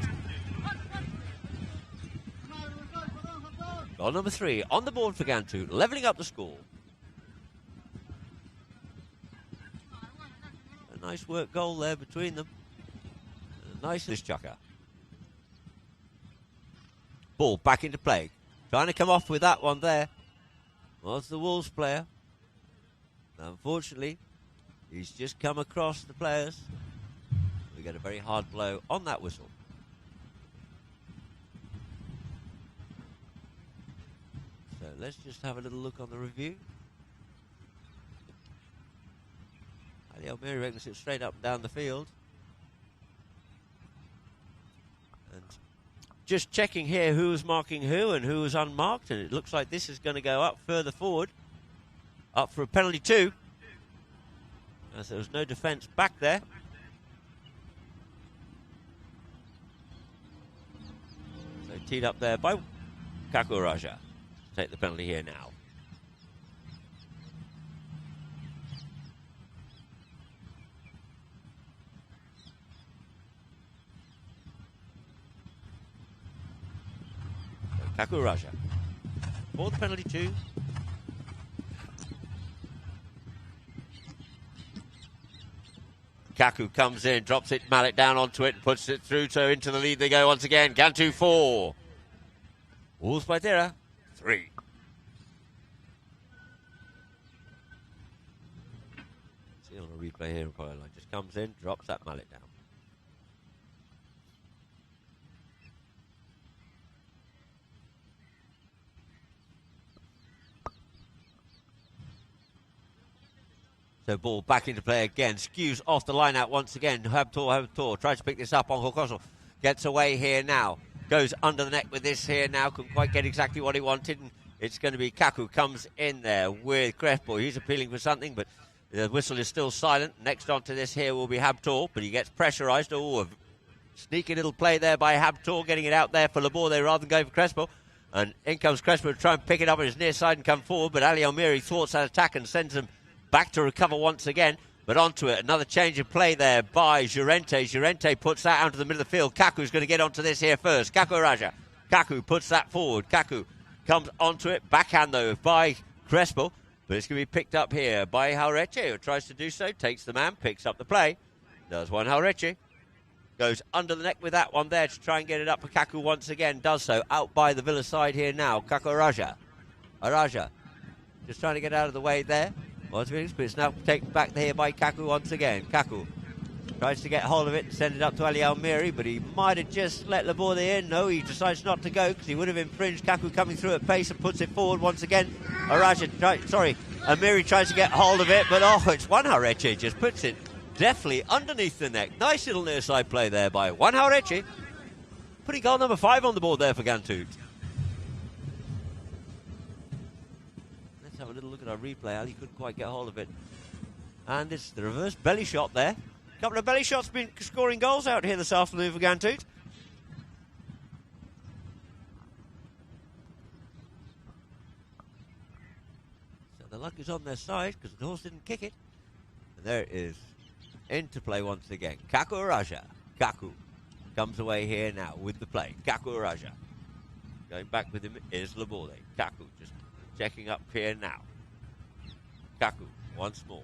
Speaker 4: Goal number 3 on the board for Gantut, levelling up the score. A nice work goal there between them. A nice chucker. Ball back into play. Trying to come off with that one there was the Wolves player. Unfortunately, he's just come across the players. We get a very hard blow on that whistle. So let's just have a little look on the review. Ali Almiri reckons it straight up and down the field. And just checking here who was marking who and who was unmarked, and it looks like this is going to go up further forward. Up for a penalty too, as there was no defence back there. So teed up there by Kaku Raja. Take the penalty here now. So Kaku Raja for the penalty too. Kaku comes in, drops it, Mallet down onto it, puts it through, so into the lead they go once again. Gantut 4. Wolves by Tera 3. See on a replay here, just comes in, drops that Mallet down. So ball back into play again. Skews off the line out once again. Habtoor tries to pick this up on Hokoso. Gets away here now. Goes under the neck with this here now. Couldn't quite get exactly what he wanted. And it's going to be Kaku comes in there with Crespo. He's appealing for something, but the whistle is still silent. Next on to this here will be Habtoor, but he gets pressurised. Oh, a sneaky little play there by Habtoor, getting it out there for Laborde rather than going for Crespo. And in comes Crespo to try and pick it up on his near side and come forward, but Ali Almiri thwarts that attack and sends him back to recover once again, but onto it. Another change of play there by Llorente. Llorente puts that out to the middle of the field. Kaku's going to get onto this here first. Kaku Raja. Kaku puts that forward. Kaku comes onto it. Backhand, though, by Crespo. But it's going to be picked up here by Jauretche, who tries to do so. Takes the man, picks up the play. Does one Jauretche. Goes under the neck with that one there to try and get it up for Kaku once again. Does so out by the Villa side here now. Kaku Raja. Araja. Just trying to get out of the way there. But it's now taken back here by Kaku once again. Kaku tries to get hold of it and send it up to Ali Almiri, but he might have just let Laborde in. No, he decides not to go because he would have infringed. Kaku coming through at pace and puts it forward once again. Almiri tries to get hold of it, but it's Juan Jauretche just puts it definitely underneath the neck. Nice little near side play there by Juan Jauretche. Putting goal number 5 on the board there for Gantut. Let's have a little look at our replay. Ali couldn't quite get hold of it. And it's the reverse belly shot there. A couple of belly shots been scoring goals out here this afternoon for Gantut. So the luck is on their side because the horse didn't kick it. And there it is. Into play once again. Kaku Raja. Kaku comes away here now with the play. Kaku Raja. Going back with him is Laborde. Kaku just checking up here now. Kaku once more.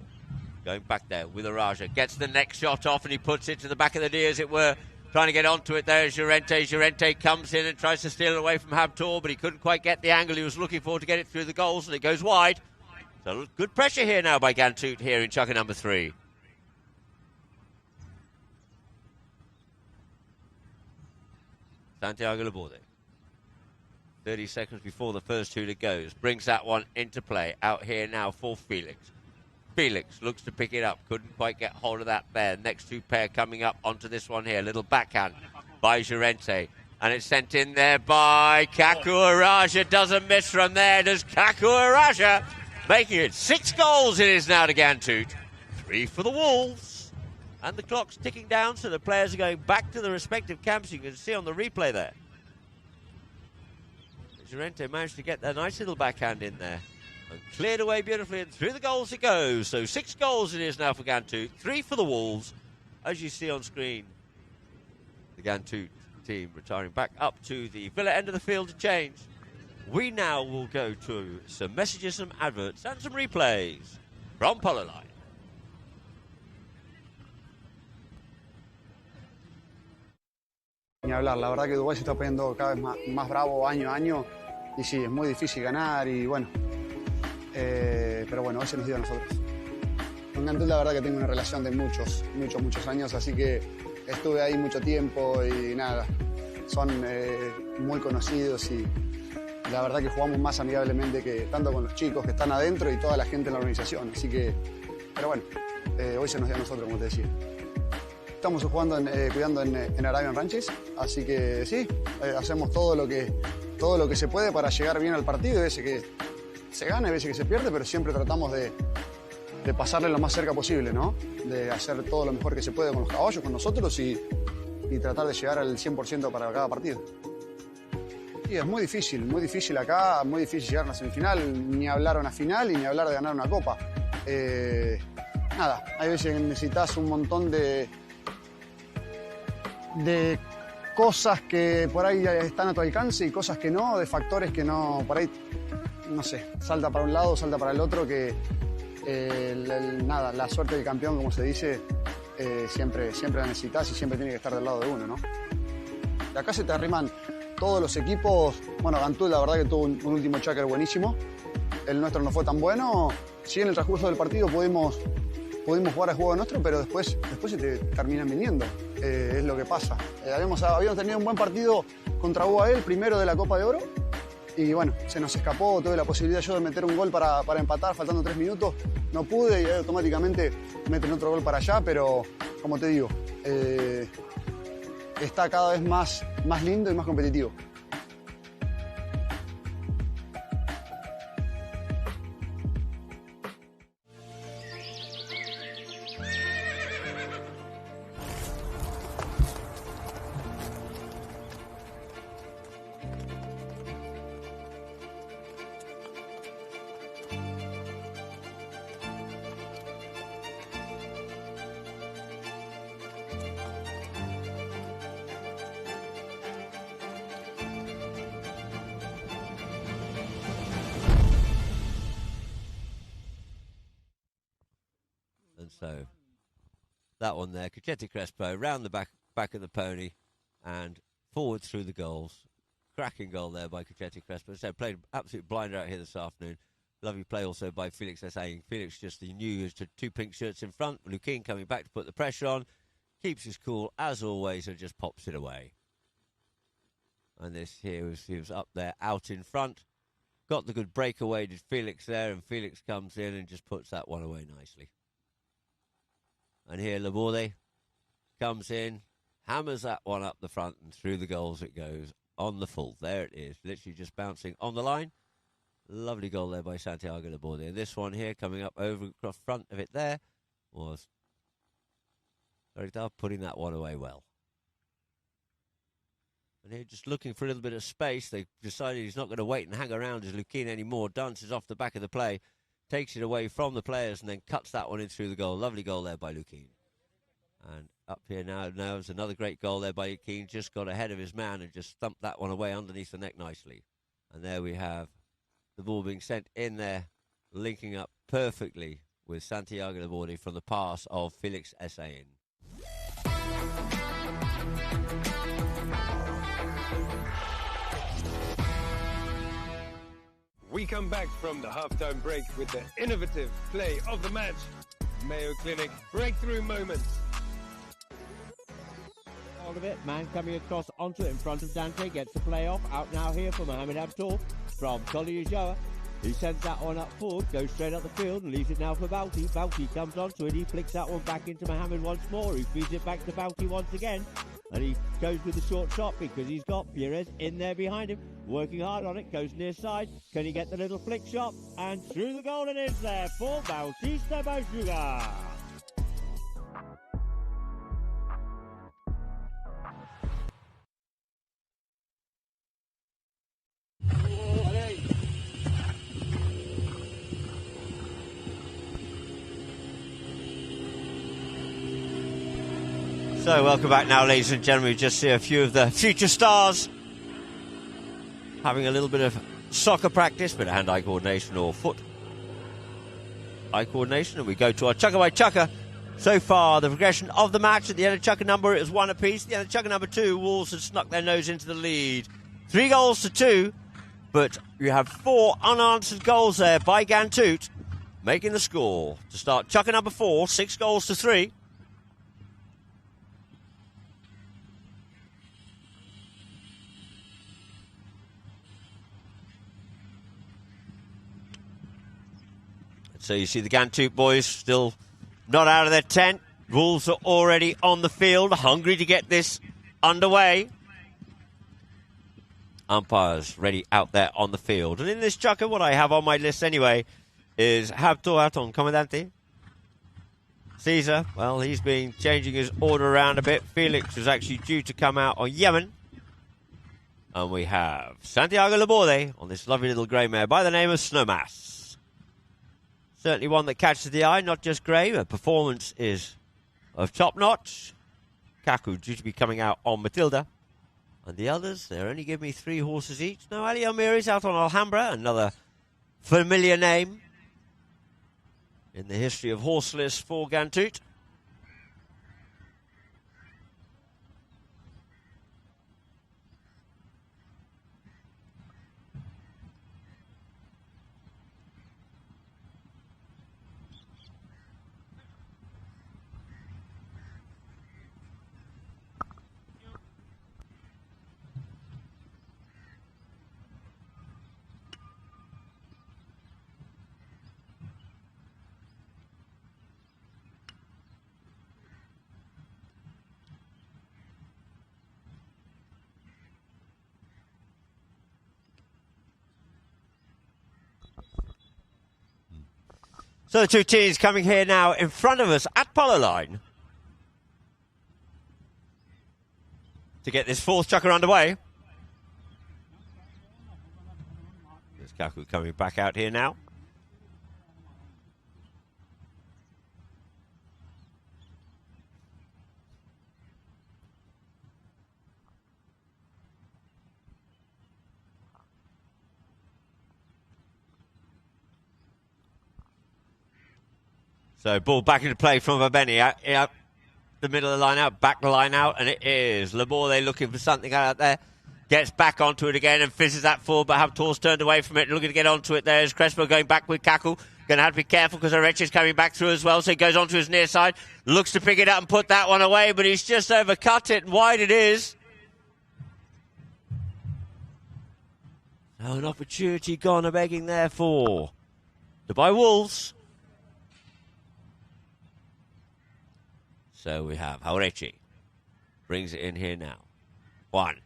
Speaker 4: Going back there with Araja. Gets the next shot off and he puts it to the back of the knee, as it were. Trying to get onto it there is Llorente. Llorente comes in and tries to steal it away from Habtoor, but he couldn't quite get the angle he was looking for to get it through the goals, and it goes wide. So good pressure here now by Gantut here in chukker number 3. Santiago Laborde. 30 seconds before the first hooter goes. Brings that one into play. Out here now for Felix. Felix looks to pick it up. Couldn't quite get hold of that there. Next two pair coming up onto this one here. Little backhand by Llorente. And it's sent in there by Kaku Araja. Doesn't miss from there. Does Kaku Araja. Making it 6 goals it is now to Gantut. 3 for the Wolves. And the clock's ticking down, so the players are going back to the respective camps. You can see on the replay there. Llorente managed to get that nice little backhand in there. And cleared away beautifully, and through the goals it goes. So 6 goals it is now for Gantut. 3 for the Wolves. As you see on screen, the Gantut team retiring back up to the Villa end of the field to change. We now will go to some messages, some adverts, and some replays from Polo Line.
Speaker 5: Ni hablar, la verdad que Dubái se está poniendo cada vez más bravo año a año y sí, es muy difícil ganar y bueno, pero bueno, hoy se nos dio a nosotros. Con Gantut la verdad que tengo una relación de muchos años, así que estuve ahí mucho tiempo y nada, son muy conocidos y la verdad que jugamos más amigablemente que tanto con los chicos que están adentro y toda la gente en la organización, así que, pero bueno, hoy se nos dio a nosotros, como te decía. Estamos jugando, cuidando en Arabian Ranches, así que sí, hacemos todo lo que se puede para llegar bien al partido. Hay veces que se gana, hay veces que se pierde, pero siempre tratamos de pasarle lo más cerca posible, ¿no? De hacer todo lo mejor que se puede con los caballos, con nosotros y tratar de llegar al 100% para cada partido. Y es muy difícil acá, muy difícil llegar a una semifinal, ni hablar a una final y ni hablar de ganar una copa. Nada, hay veces que necesitas un montón de cosas que por ahí están a tu alcance y cosas que no, de factores que no, por ahí, no sé, salta para un lado, salta para el otro, que nada, la suerte del campeón, como se dice, siempre la necesitas y siempre tiene que estar del lado de uno, ¿no? Y acá se te arriman todos los equipos. Bueno, Gantut la verdad que tuvo un último chukker buenísimo, el nuestro no fue tan bueno, sí en el transcurso del partido pudimos jugar al juego nuestro, pero después se te terminan viniendo. Es lo que pasa. Habíamos tenido un buen partido contra UAE, el primero de la Copa de Oro, y bueno, se nos escapó. Tuve la posibilidad yo de meter un gol para empatar, faltando 3 minutos. No pude y automáticamente meten otro gol para allá, pero como te digo, está cada vez más lindo y más competitivo.
Speaker 4: So that one there, Cacchetti Crespo, round the back of the pony and forward through the goals. Cracking goal there by Cacchetti Crespo. So played absolute blinder out here this afternoon. Lovely play also by Felix Essaying. Felix just the new 2 pink shirts in front. Lukin coming back to put the pressure on. Keeps his cool as always and just pops it away. And this here he was up there out in front. Got the good breakaway, did Felix there, and Felix comes in and just puts that one away nicely. And here Laborde comes in, hammers that one up the front, and through the goals it goes on the full. There it is, literally just bouncing on the line. Lovely goal there by Santiago Laborde. And this one here coming up over across front of it there was Verità putting that one away well. And here just looking for a little bit of space. They decided he's not going to wait and hang around as Lukin anymore. Dances off the back of the play, takes it away from the players, and then cuts that one in through the goal. Lovely goal there by Lukin. And up here now is another great goal there by Lukin. Just got ahead of his man and just thumped that one away underneath the neck nicely. And there we have the ball being sent in there, linking up perfectly with Santiago Laborde from the pass of Felix Esain.
Speaker 6: We come back from the halftime break with the innovative play of the match. Mayo Clinic breakthrough moments.
Speaker 7: Hold of it, man coming across onto it in front of Dante, gets the play off. Out now here for Mohamed Habtoor from Toli Ujoa. He sends that one up forward, goes straight up the field and leaves it now for Bouty. Bouty comes onto it, he flicks that one back into Mohamed once more. He feeds it back to Bouty once again. And he goes with the short shot because he's got Pires in there behind him, working hard on it, goes near side. Can he get the little flick shot? And through the goal it is there for Bautista Bajuga.
Speaker 4: So welcome back now, ladies and gentlemen. We just see a few of the future stars having a little bit of soccer practice, bit of hand-eye coordination or foot-eye coordination, and we go to our chucker by chucker. So far, the progression of the match at the end of chucker number is 1 apiece. At the end of chucker number 2, Wolves had snuck their nose into the lead. 3-2, but you have 4 unanswered goals there by Gantoot, making the score to start chucker number 4, 6-3. So you see the Gantoot boys still not out of their tent. Wolves are already on the field, hungry to get this underway. Umpires ready out there on the field. And in this chucker, what I have on my list anyway is Habtoor Aton Comandante. Caesar, well, he's been changing his order around a bit. Felix was actually due to come out on Yemen. And we have Santiago Laborde on this lovely little grey mare by the name of Snowmass. Certainly one that catches the eye, not just grey. The performance is of top notch. Kaku due to be coming out on Matilda. And the others, they're only giving me 3 horses each. No, Ali Almiri's out on Alhambra, another familiar name in the history of horseless for Gantoot. So the two teams coming here now in front of us at Polo line to get this 4th chucker underway. There's Kaku coming back out here now. So ball back into play from Babeni, out the middle of the line out, back the line out, and it is Laborde looking for something out there. Gets back onto it again and fizzes that forward, but Habtoor's turned away from it, looking to get onto it. There's Crespo going back with Kaku. Going to have to be careful because Areche's coming back through as well, so he goes onto his near side, looks to pick it up and put that one away, but he's just overcut it, and wide it is. Oh, an opportunity gone a begging there for Dubai Wolves. So we have Haurechi. Brings it in here now. One.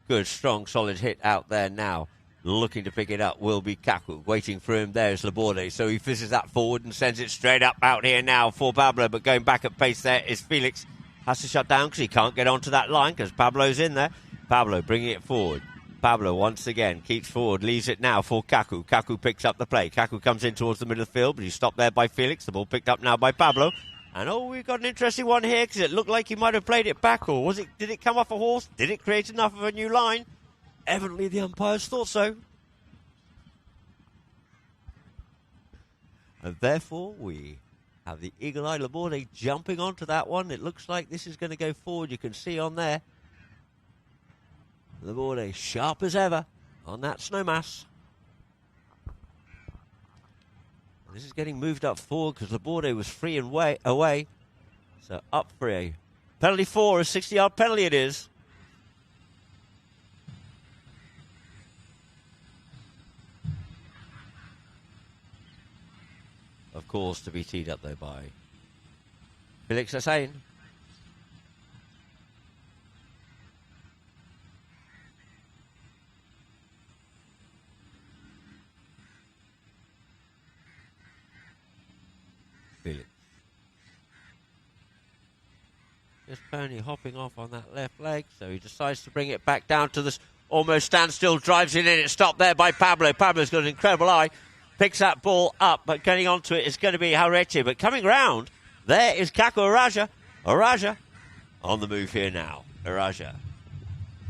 Speaker 4: Good, strong, solid hit out there now. Looking to pick it up will be Kaku. Waiting for him there is Laborde. So he fizzes that forward and sends it straight up out here now for Pablo. But going back at pace there is Felix. Has to shut down because he can't get onto that line because Pablo's in there. Pablo bringing it forward. Pablo once again keeps forward, leaves it now for Kaku. Kaku picks up the play. Kaku comes in towards the middle of the field, but he's stopped there by Felix. The ball picked up now by Pablo. And we've got an interesting one here because it looked like he might have played it back, or did it come off a horse? Did it create enough of a new line? Evidently the umpires thought so. And therefore we have the eagle-eye Laborde jumping onto that one. It looks like this is going to go forward. You can see on there. Laborde sharp as ever on that snowmass. This is getting moved up forward because Laborde was free and away. So up for a penalty for a 60-yard penalty it is. Of course, to be teed up though by Felix Hussein. Felix. Just pony hopping off on that left leg, so he decides to bring it back down to this almost standstill, drives it in, it's stopped there by Pablo. Pablo's got an incredible eye. Picks that ball up, but getting onto it is going to be Haurechi. But coming round, there is Kaku Araja. Araja on the move here now. Araja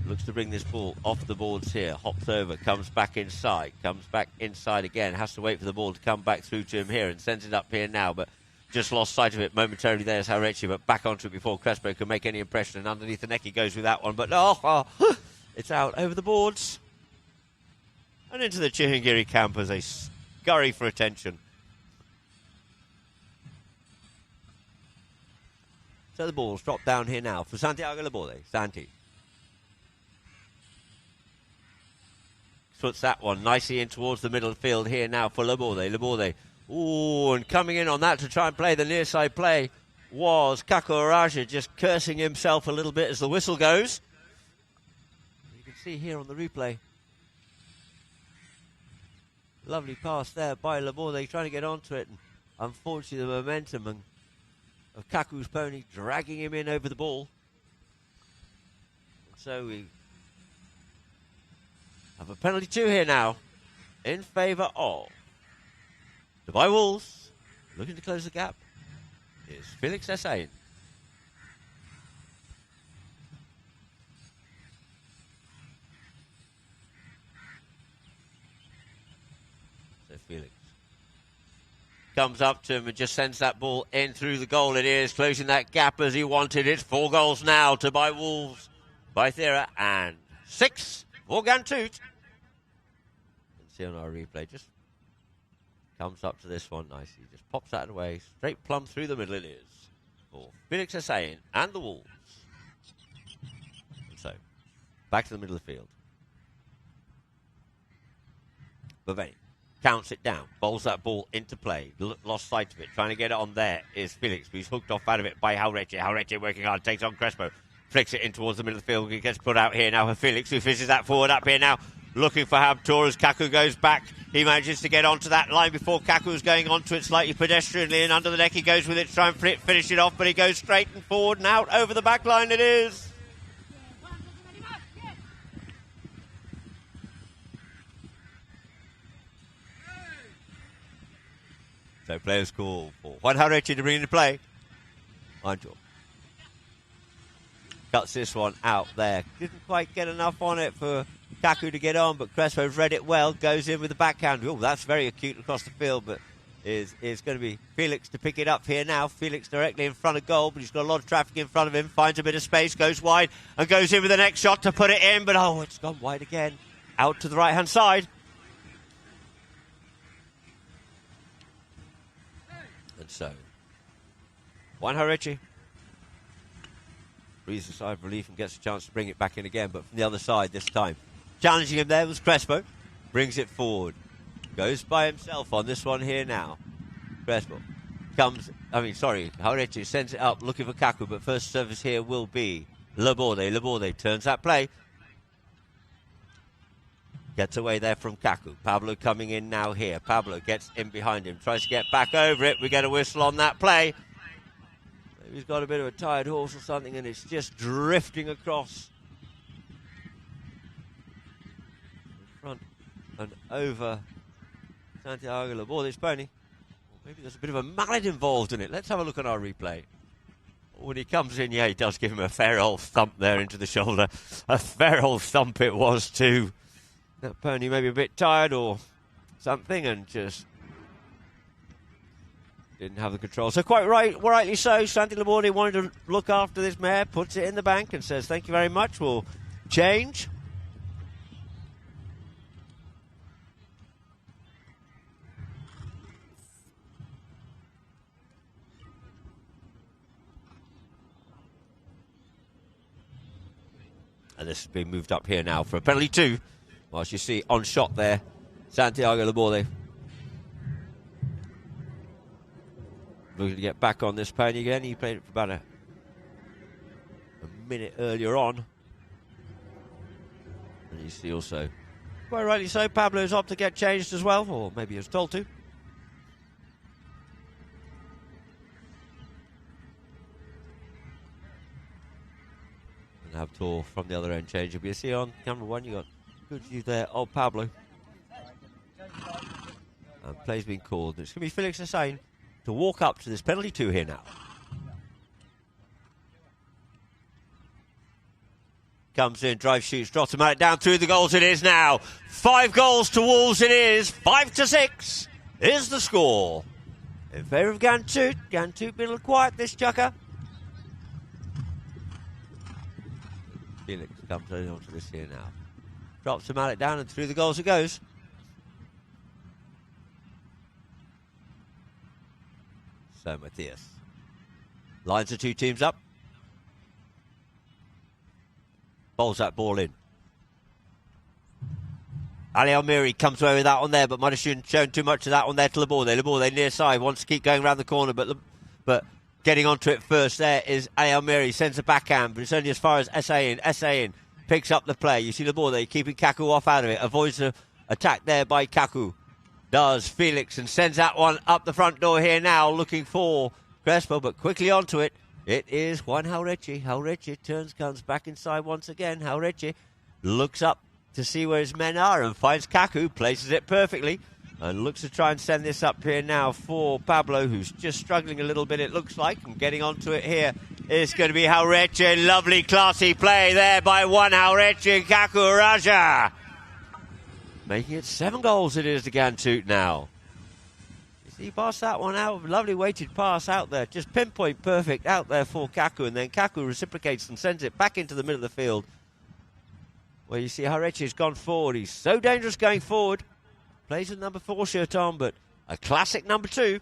Speaker 4: looks to bring this ball off the boards here. Hops over, comes back inside again. Has to wait for the ball to come back through to him here and sends it up here now. But just lost sight of it momentarily. There's Haurechi, but back onto it before Crespo can make any impression. And underneath the neck he goes with that one. But it's out over the boards. And into the Chihingiri camp as they scurry for attention. So the ball's dropped down here now for Santiago Laborde. Santi puts that one nicely in towards the middle field here now for Laborde. Laborde, and coming in on that to try and play the near side play was Kaku Araja, just cursing himself a little bit as the whistle goes. You can see here on the replay. Lovely pass there by Laborde, trying to get onto it. And unfortunately, the momentum of Kaku's pony dragging him in over the ball. And so we have a penalty 2 here now in favour of Dubai Wolves. Looking to close the gap is Felix Hussein. Felix comes up to him and just sends that ball in through the goal. It is closing that gap as he wanted. It's 4 goals now to by Wolves by Thera and 6 for Gantut. You can see on our replay, just comes up to this one nicely. Just pops that away, straight plumb through the middle it is for Felix Hussein and the Wolves. And so, back to the middle of the field. Bavani counts it down, bowls that ball into play, lost sight of it, trying to get it on there is Felix, but he's hooked off out of it by Haurechi. Haurechi working hard, takes on Crespo, flicks it in towards the middle of the field, he gets put out here now for Felix, who fishes that forward up here now, looking for Habtoor as Kaku goes back. He manages to get onto that line before Kaku's going onto it slightly pedestrianly, and under the neck he goes with it to try and finish it off, but he goes straight and forward and out over the back line it is. So players call for Juan Haurechi to bring into play. Angel cuts this one out there. Didn't quite get enough on it for Kaku to get on, but Crespo's read it well. Goes in with the backhand. Oh, that's very acute across the field, but is going to be Felix to pick it up here now. Felix directly in front of goal, but he's got a lot of traffic in front of him. Finds a bit of space, goes wide, and goes in with the next shot to put it in, but it's gone wide again. Out to the right-hand side. And so, Juan Haurechi breathes a sigh of relief and gets a chance to bring it back in again, but from the other side this time. Challenging him there was Crespo. Brings it forward. Goes by himself on this one here now. Crespo Haurechi sends it up looking for Kaku, but first service here will be Laborde. Laborde turns that play. Gets away there from Kaku. Pablo coming in now here. Pablo gets in behind him, tries to get back over it. We get a whistle on that play. Maybe he's got a bit of a tired horse or something, and it's just drifting across in front and over Santiago Laborde's pony. Or maybe there's a bit of a mallet involved in it. Let's have a look at our replay. When he comes in, yeah, he does give him a fair old thump there into the shoulder. A fair old thump it was too. That pony may be a bit tired or something and just didn't have the control. So rightly so, Santi Laborde wanted to look after this mare, puts it in the bank and says, thank you very much, we'll change. And this has been moved up here now for a penalty 2. Whilst you see on shot there, Santiago Laborde. Looking to get back on this pony again. He played it for about a minute earlier on. And you see also, quite rightly so, Pablo's up to get changed as well, or maybe he was told to. And Habtoor from the other end change. You see on camera 1, you got good view there of Pablo. And play's been called. It's going to be Felix Hussein to walk up to this penalty 2 here now. Comes in, drive, shoots, drops him out, down through the goals it is now. 5 goals to Wolves it is. 5-6 is the score. In favour of Gantoot. Gantoot been a little quiet, this chucker. Felix comes in onto this here now. Drops the mallet down and through the goals it goes. So Matthias lines the 2 teams up. Bowls that ball in. Ali Almiri comes away with that one there, but might have shown too much of that one there to Laborde. Laborde near side, wants to keep going around the corner, but getting onto it first there is Ali Almiri, sends a backhand, but it's only as far as SA in. Picks up the play. You see Laborde keeping Kaku off out of it. Avoids the attack there by Kaku. Does Felix and sends that one up the front door here now, looking for Crespo, but quickly onto it. It is Juan Haurechi. Haurechi comes back inside once again. Haurechi looks up to see where his men are and finds Kaku, places it perfectly, and looks to try and send this up here now for Pablo, who's just struggling a little bit, it looks like, and getting onto it here. It's going to be Haurechi. Lovely, classy play there by Juan Haurechi and Kaku Raja. Making it 7 goals it is to Gantoot now. You see, he passed that one out. Lovely weighted pass out there. Just pinpoint perfect out there for Kaku. And then Kaku reciprocates and sends it back into the middle of the field. Where you see Haurechi has gone forward. He's so dangerous going forward. Plays with number 4 shirt on, but a classic number 2.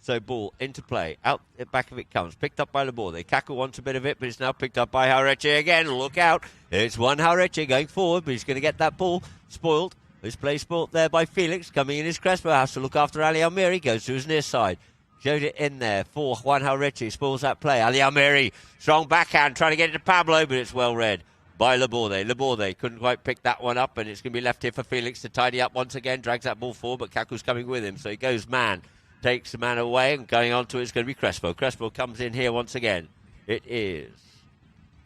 Speaker 4: So ball into play. Out the back of it comes. Picked up by Laborde. Kaku wants a bit of it, but it's now picked up by Haurechi again. Look out. It's Juan Haurechi going forward, but he's going to get that ball spoiled. This play spoiled there by Felix. Coming in his Crespo, has to look after Ali Almiri. Goes to his near side. Showed it in there for Juan Haurechi. Spoils that play. Ali Almiri. Strong backhand. Trying to get it to Pablo, but it's well read by Laborde. Laborde couldn't quite pick that one up, and it's going to be left here for Felix to tidy up once again. Drags that ball forward, but Kaku's coming with him. So he goes man. Takes the man away, and going on to it is going to be Crespo. Crespo comes in here once again. It is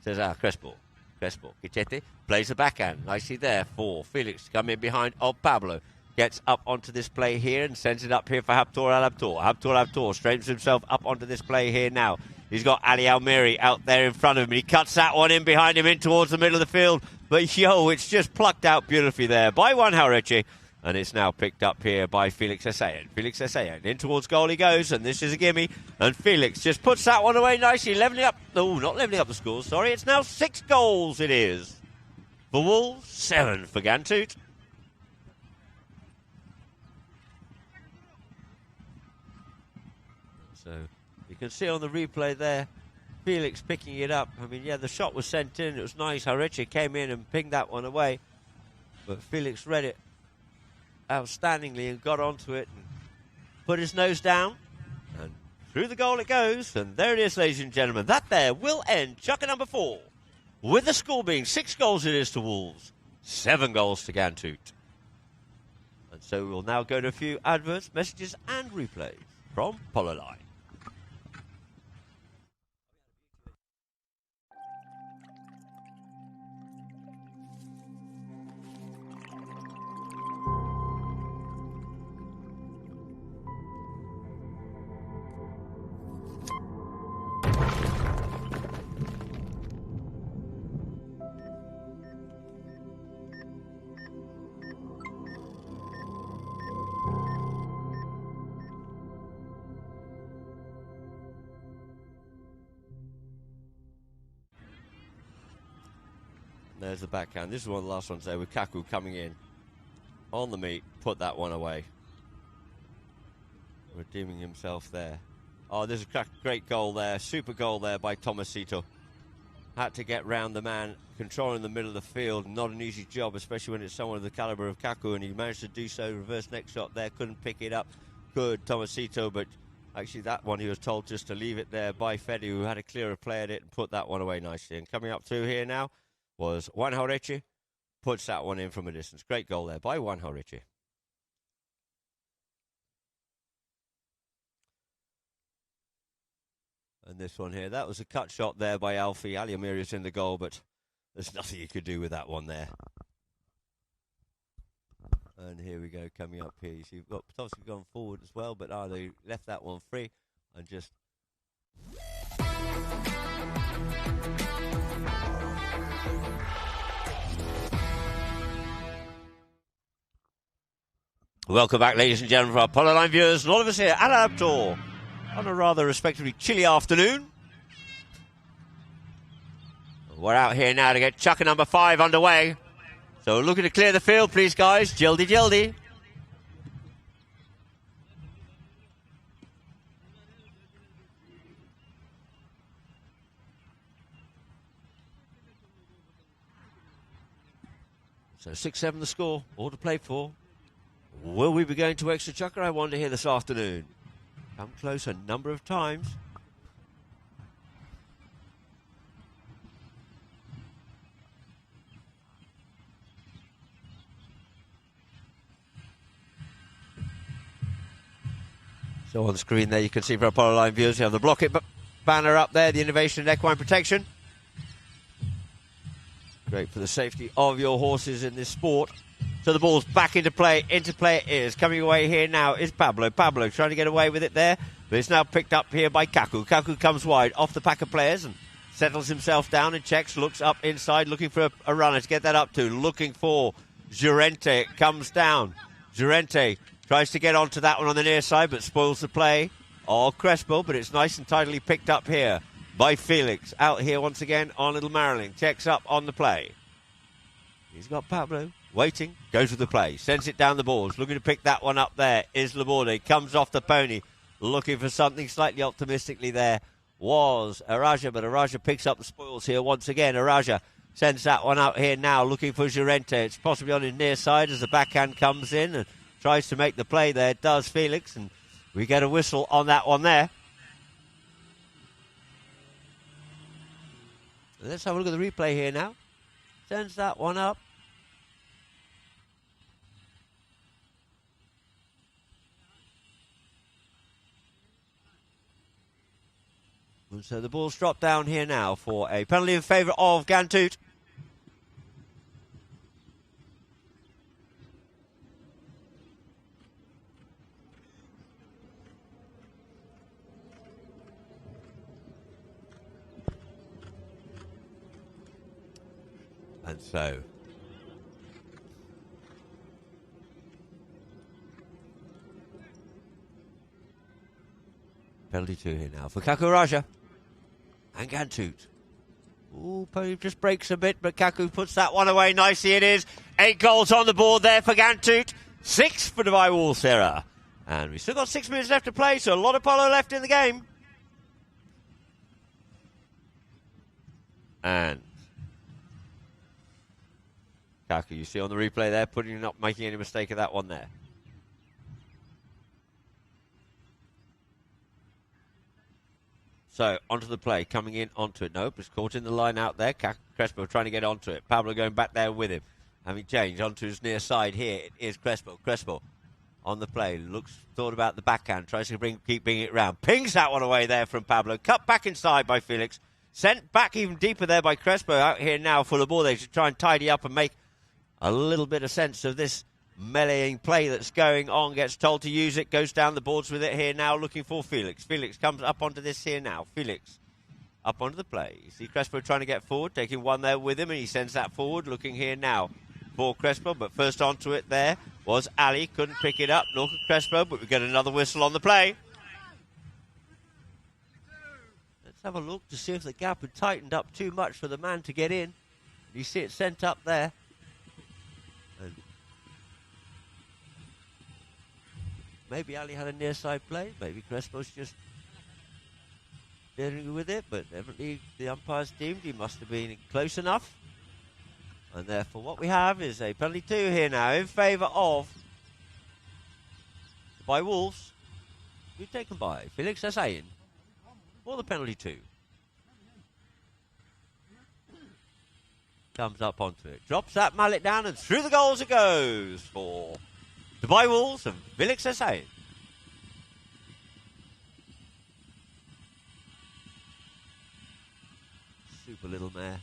Speaker 4: Cesar Crespo. Crespo. Gichetti plays the backhand. Nicely there for Felix to come in behind of Pablo. Gets up onto this play here and sends it up here for Habtoor Habtoor. Habtoor straightens himself up onto this play here now. He's got Ali Almiri out there in front of him. He cuts that one in behind him in towards the middle of the field. But yo, it's just plucked out beautifully there by Juan Haurechi. And it's now picked up here by Felix Hussein. Felix Hussein in towards goal he goes, and this is a gimme. And Felix just puts that one away nicely, levelling up. Oh, not levelling up the score, sorry. It's now 6 goals it is. For Wolves, 7 for Gantoot. So you can see on the replay there, Felix picking it up. I mean, yeah, the shot was sent in. It was nice. Haurechi came in and pinged that one away. But Felix read it outstandingly and got onto it and put his nose down, and through the goal it goes. And there it is, ladies and gentlemen. That there will end chukker number 4, with the score being 6 goals it is to Wolves, 7 goals to Gantut. And so we'll now go to a few adverts, messages, and replays from Polo Line. There's the backhand. This is one of the last ones there with Kaku coming in on the meat. Put that one away. Redeeming himself there. Oh, there's a great goal there. Super goal there by Tomasito. Had to get round the man, controlling the middle of the field. Not an easy job, especially when it's someone of the caliber of Kaku, and he managed to do so. Reverse neck shot there. Couldn't pick it up. Good, Tomasito, but actually that one he was told just to leave it there by Fedi, who had a clearer play at it and put that one away nicely. And coming up through here now was Juan Horeche, puts that one in from a distance. Great goal there by Juan Horeche. And this one here, that was a cut shot there by Alfie. Ali Amiri's in the goal, but there's nothing you could do with that one there. And here we go, coming up here. You see, we've got obviously gone forward as well, but they left that one free and just... Welcome back, ladies and gentlemen, for our Polo Line viewers and all of us here at Habtoor on a rather respectively chilly afternoon. We're out here now to get chukker number 5 underway. So looking to clear the field, please, guys. Jildy, jildy. So 6-7 the score, all to play for. Will we be going to extra chukker, I wonder, here this afternoon? Come close a number of times. So on the screen there you can see for our Polo Line viewers, you have the Block It banner up there, the innovation in equine protection. Great for the safety of your horses in this sport. So the ball's back into play it is. Coming away here now is Pablo. Pablo trying to get away with it there, but it's now picked up here by Kaku. Kaku comes wide off the pack of players and settles himself down and checks, looks up inside, looking for a runner to get that up to. Looking for Jurente, comes down. Jurente tries to get onto that one on the near side, but spoils the play of Crespo, but it's nice and tidily picked up here by Felix. Out here once again on Little Marilyn. Checks up on the play. He's got Pablo waiting, goes with the play, sends it down the boards, looking to pick that one up there is Laborde, comes off the pony, looking for something slightly optimistically there was Araja, but Araja picks up the spoils here once again. Araja sends that one out here now, looking for Jurente. It's possibly on his near side as the backhand comes in and tries to make the play there, does Felix, and we get a whistle on that one there. Let's have a look at the replay here now. Sends that one up. And so the ball's dropped down here now for a penalty in favour of Gantut. And so penalty 2 here now for Kakuraja and Gantut. Ooh, Pony just breaks a bit, but Kaku puts that one away nicely. It is 8 goals on the board there for Gantut, 6 for Dubai Wolves here. And we've still got 6 minutes left to play, so a lot of Polo left in the game. And Kaku, you see on the replay there, not making any mistake of that one there. So, onto the play, coming in onto it. Nope, it's caught in the line out there. Crespo trying to get onto it. Pablo going back there with him. Having changed onto his near side here. It is Crespo. Crespo on the play. Thought about the backhand. Tries to keep bringing it round. Pings that one away there from Pablo. Cut back inside by Felix. Sent back even deeper there by Crespo. Out here now full of ball. They should try and tidy up and make a little bit of sense of this meleeing play that's going on. Gets told to use it. Goes down the boards with it here now. Looking for Felix. Felix comes up onto this here now. Felix up onto the play. You see Crespo trying to get forward. Taking one there with him. And he sends that forward. Looking here now for Crespo. But first onto it there was Ali. Couldn't pick it up. Nor could Crespo. But we get another whistle on the play. Let's have a look to see if the gap had tightened up too much for the man to get in. You see it sent up there. And maybe Ali had a near side play. Maybe Crespo's just dealing with it. But evidently the umpires deemed he must have been close enough. And therefore what we have is a penalty 2 here now in favour of by Wolves. We've taken by Felix Hussein for the penalty 2. Comes up onto it. Drops that mallet down and through the goals it goes for Dubai Wolves and Felix Hussein. Super little mare.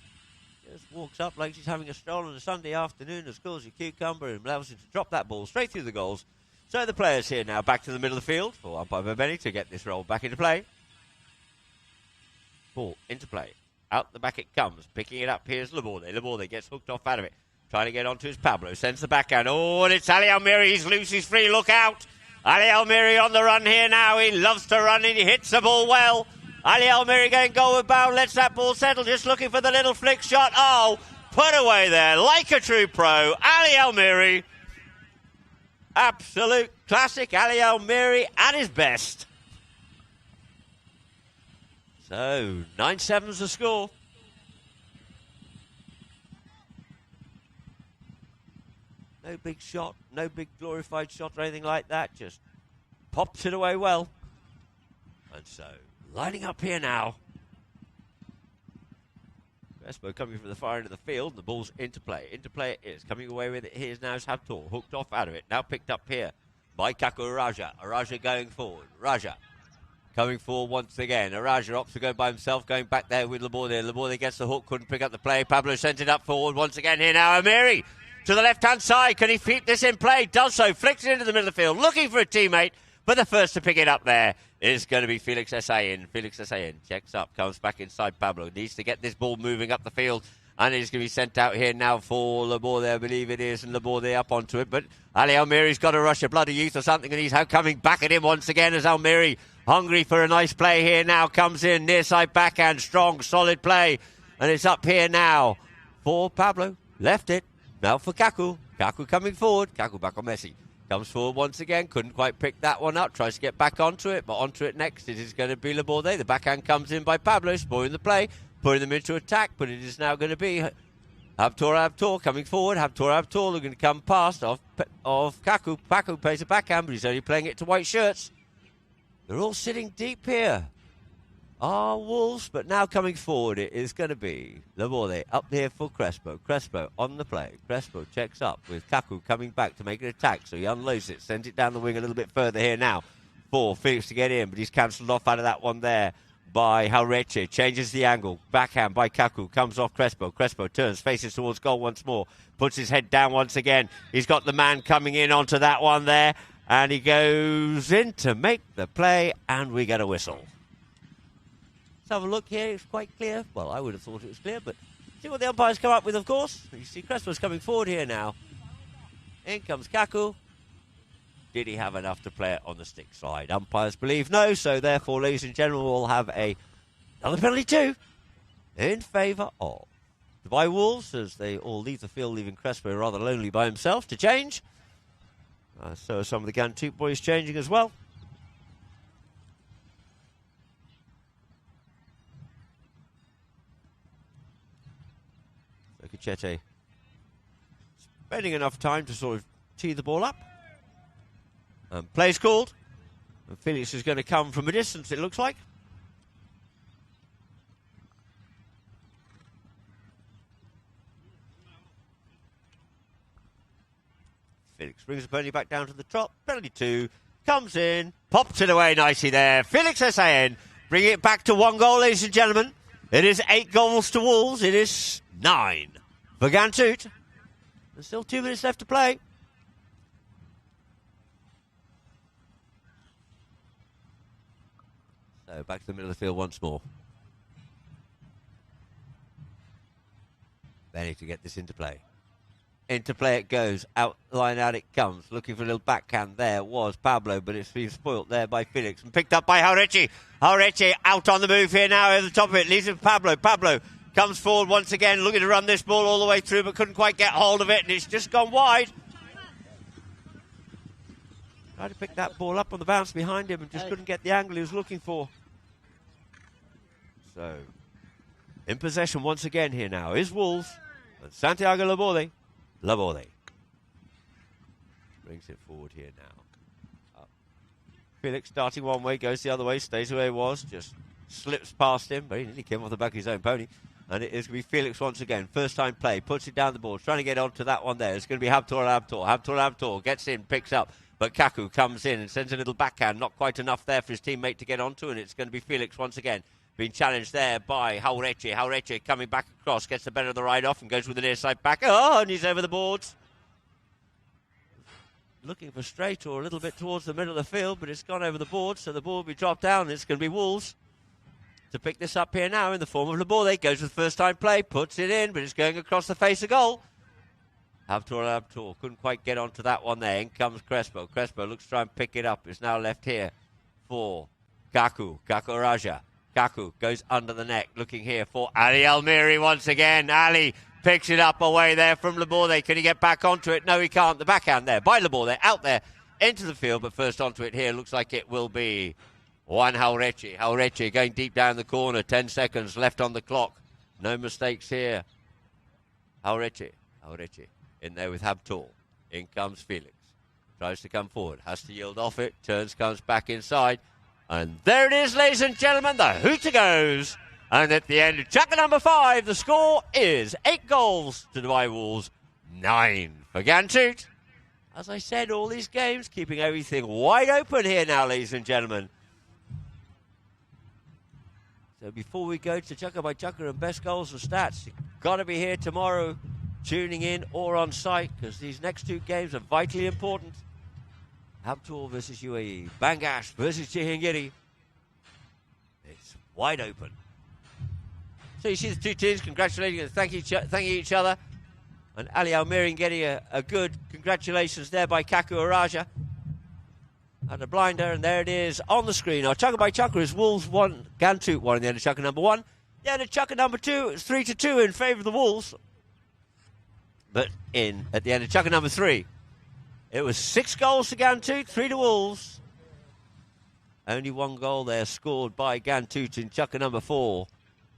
Speaker 4: Just walks up like she's having a stroll on a Sunday afternoon and scores a cucumber and allows him to drop that ball straight through the goals. So the players here now back to the middle of the field for umpire Benny to get this roll back into play. Ball into play. Out the back it comes. Picking it up. Here's Laborde. Laborde gets hooked off out of it. Trying to get onto his Pablo. Sends the backhand. Oh, and it's Ali Almiri. He's loose. He's free. Look out. Ali Almiri on the run here now. He loves to run and he hits the ball well. Ali Almiri going goal bound. Lets that ball settle. Just looking for the little flick shot. Oh, put away there like a true pro. Ali Almiri. Absolute classic. Ali Almiri at his best. So, 9-7's the score. No big shot, no big glorified shot or anything like that. Just pops it away well. And so, lining up here now. Crespo coming from the far end of the field. And the ball's into play. Into play it is. Coming away with it. Here's now Habtoor. Hooked off out of it. Now picked up here by Kaku Raja. Raja going forward. Raja. Coming forward once again. Araja opts to go by himself, going back there with Laborde. Laborde gets the hook, couldn't pick up the play. Pablo sends it up forward once again here now. Amiri to the left-hand side. Can he keep this in play? Does so. Flicks it into the middle of the field, looking for a teammate. But the first to pick it up there is going to be Felix Hussein. Felix Hussein checks up, comes back inside Pablo. Needs to get this ball moving up the field. And it's going to be sent out here now for Laborde, I believe it is. And Laborde up onto it. But Ali Almiri's got a rush of bloody youth or something. And he's coming back at him once again as Almiri, hungry for a nice play here now, comes in. Near side backhand, strong, solid play. And it's up here now for Pablo. Left it. Now for Kaku. Kaku coming forward. Kaku back on Messi. Comes forward once again. Couldn't quite pick that one up. Tries to get back onto it. But onto it next, it is going to be Laborde. The backhand comes in by Pablo, spoiling the play. Putting them into attack, but it is now going to be Habtoor coming forward. Habtoor looking to come past of Kaku. Kaku plays a backhand, but he's only playing it to white shirts. They're all sitting deep here. Wolves, but now coming forward it is going to be Laborde up here for Crespo. Crespo on the play. Crespo checks up with Kaku coming back to make an attack, so he unloads it, sends it down the wing a little bit further here now for Felix to get in, but he's cancelled off out of that one there by Halreche. Changes the angle. Backhand by Kaku. Comes off Crespo. Crespo turns, faces towards goal once more. Puts his head down once again. He's got the man coming in onto that one there. And he goes in to make the play. And we get a whistle. Let's have a look here. It's quite clear. Well, I would have thought it was clear. But see what the umpires come up with, of course. You see Crespo's coming forward here now. In comes Kaku. Did he have enough to play it on the stick side? Umpires believe no, so therefore, ladies and gentlemen, we'll have another penalty 2 in favour of Dubai Wolves as they all leave the field, leaving Crespo rather lonely by himself to change. So are some of the Gantoot boys changing as well. So Cachete spending enough time to sort of tee the ball up. Play's called. And Felix is going to come from a distance, it looks like. Felix brings the pony back down to the trot. Penalty 2. Comes in. Pops it away nicely there. Felix S.A.N. Bring it back to 1 goal, ladies and gentlemen. It is 8 goals to Wolves. It is 9 for Gantut. There's still 2 minutes left to play. So back to the middle of the field once more. Benny to get this into play. Into play it goes. Line out it comes. Looking for a little backhand. There was Pablo, but it's been spoilt there by Felix. And picked up by Jauretche. Jauretche out on the move here now over the top of it. Leaves it for Pablo. Pablo comes forward once again, looking to run this ball all the way through, but couldn't quite get hold of it, and it's just gone wide. Tried to pick that ball up on the bounce behind him and just couldn't get the angle he was looking for. So, in possession once again here now is Wolves. And Santiago Laborde. Laborde brings it forward here now. Up. Felix starting one way, goes the other way, stays where he was, just slips past him, but he nearly came off the back of his own pony. And it is going to be Felix once again. First time play, puts it down the board, trying to get onto that one there. It's going to be Habtoor gets in, picks up, but Kaku comes in and sends a little backhand. Not quite enough there for his teammate to get onto, and it's going to be Felix once again. Being challenged there by Jauretche. Jauretche coming back across, gets the better of the ride off and goes with the near side back. Oh, and he's over the boards. Looking for straight or a little bit towards the middle of the field, but it's gone over the boards, so the ball will be dropped down. It's going to be Wolves to pick this up here now in the form of Laborde. Goes with first time play, puts it in, but it's going across the face of goal. Habtoor couldn't quite get onto that one there. In comes Crespo. Crespo looks to try and pick it up. It's now left here for Kaku Raja. Kaku goes under the neck, looking here for Ali Almiri once again. Ali picks it up away there from Laborde. Can he get back onto it? No, he can't. The backhand there by Laborde, out there into the field, but first onto it here. Looks like it will be Juan Jauretche. Jauretche going deep down the corner. 10 seconds left on the clock. No mistakes here. Jauretche in there with Habtoor. In comes Felix. Tries to come forward. Has to yield off it. Turns, comes back inside. And there it is, ladies and gentlemen. The hooter goes. And at the end of chapter number 5, the score is 8 goals to Dubai Wolves, 9 for Gantut. As I said, all these games keeping everything wide open here now, ladies and gentlemen. So before we go to Chucker by Chucker and best goals and stats, you've got to be here tomorrow, tuning in or on site, because these next 2 games are vitally important. Habtoor versus UAE. Bangash versus Chihingiri. It's wide open. So you see the 2 teams congratulating and thanking each other. And Ali Almiri getting a good congratulations there by Kaku Araja. And a blinder, and there it is on the screen. Our Chucker by Chucker is Wolves 1, Gantut 1 in the end of Chucker number 1. The end of Chucker number 2 is 3-2 in favour of the Wolves. But at the end of Chucker number 3, it was 6 goals to Gantut, 3 to Wolves. Only 1 goal there scored by Gantut in Chucker number 4.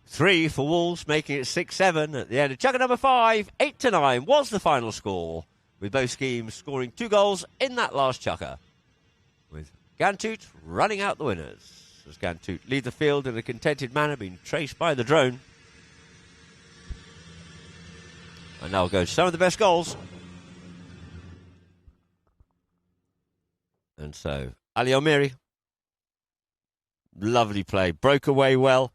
Speaker 4: 3 for Wolves, making it 6-7. At the end of Chucker number 5, 8-9 was the final score, with both schemes scoring 2 goals in that last Chucker, with Gantut running out the winners. As Gantut leave the field in a contented manner, being traced by the drone. And now goes some of the best goals. And so, Ali Almiri, lovely play, broke away well.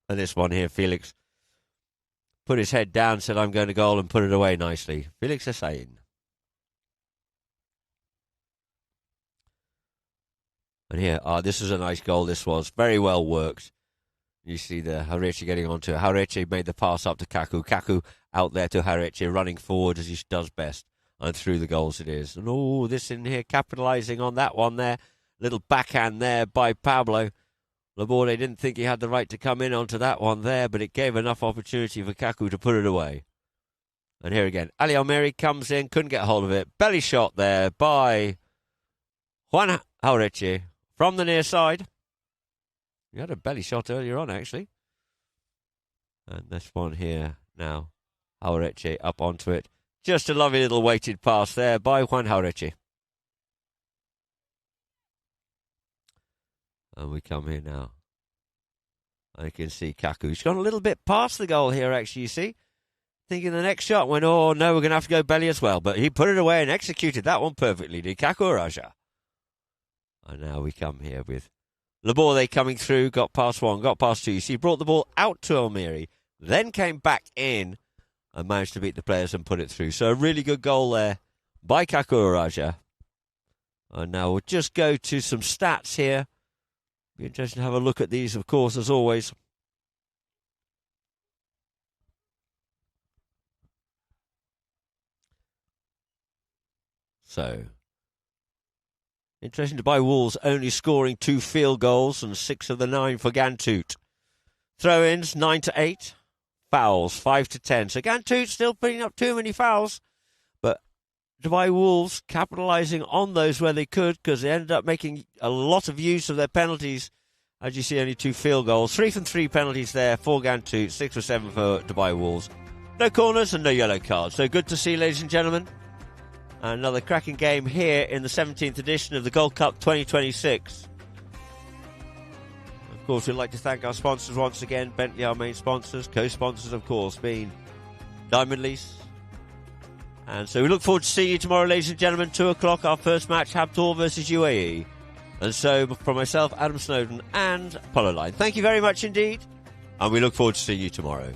Speaker 4: And this one here, Felix put his head down, said, I'm going to goal, and put it away nicely. Felix Hussein. And here, this is a nice goal, this was. Very well worked. You see the Jauretche getting onto it. Jauretche made the pass up to Kaku. Kaku out there to Jauretche, running forward as he does best. And through the goals it is. And this in here, capitalising on that one there. Little backhand there by Pablo. Laborde didn't think he had the right to come in onto that one there, but it gave enough opportunity for Kaku to put it away. And here again, Ali Almiri comes in, couldn't get hold of it. Belly shot there by Juan Jauretche from the near side. He had a belly shot earlier on, actually. And this one here now, Jauretche up onto it. Just a lovely little weighted pass there by Juan Jauretche. And we come here now I can see Kaku's gone a little bit past the goal here, actually, you see. Thinking the next shot went, oh, no, we're going to have to go belly as well. But he put it away and executed that one perfectly, did Kaku Raja. And now we come here with Laborde coming through, got past one, got past two. You see, he brought the ball out to Almiri, then came back in and managed to beat the players and put it through. So a really good goal there by Kaku Raja. And now we'll just go to some stats here. Be interesting to have a look at these, of course, as always. So, interesting Dubai Wolves only scoring 2 field goals and 6 of the 9 for Gantut. Throw-ins 9-8, fouls 5-10. So Gantut still putting up too many fouls, but Dubai Wolves capitalising on those where they could, because they ended up making a lot of use of their penalties. As you see, only 2 field goals, 3 from 3 penalties there for Gantut, 6 for 7 for Dubai Wolves. No corners and no yellow cards. So good to see, ladies and gentlemen. Another cracking game here in the 17th edition of the Gold Cup 2026. Of course, we'd like to thank our sponsors once again. Bentley, our main sponsors. Co-sponsors, of course, being Diamond Lease. And so we look forward to seeing you tomorrow, ladies and gentlemen. 2 o'clock, our first match, Habtoor versus UAE. And so, from myself, Adam Snowden, and Polo Line, thank you very much indeed. And we look forward to seeing you tomorrow.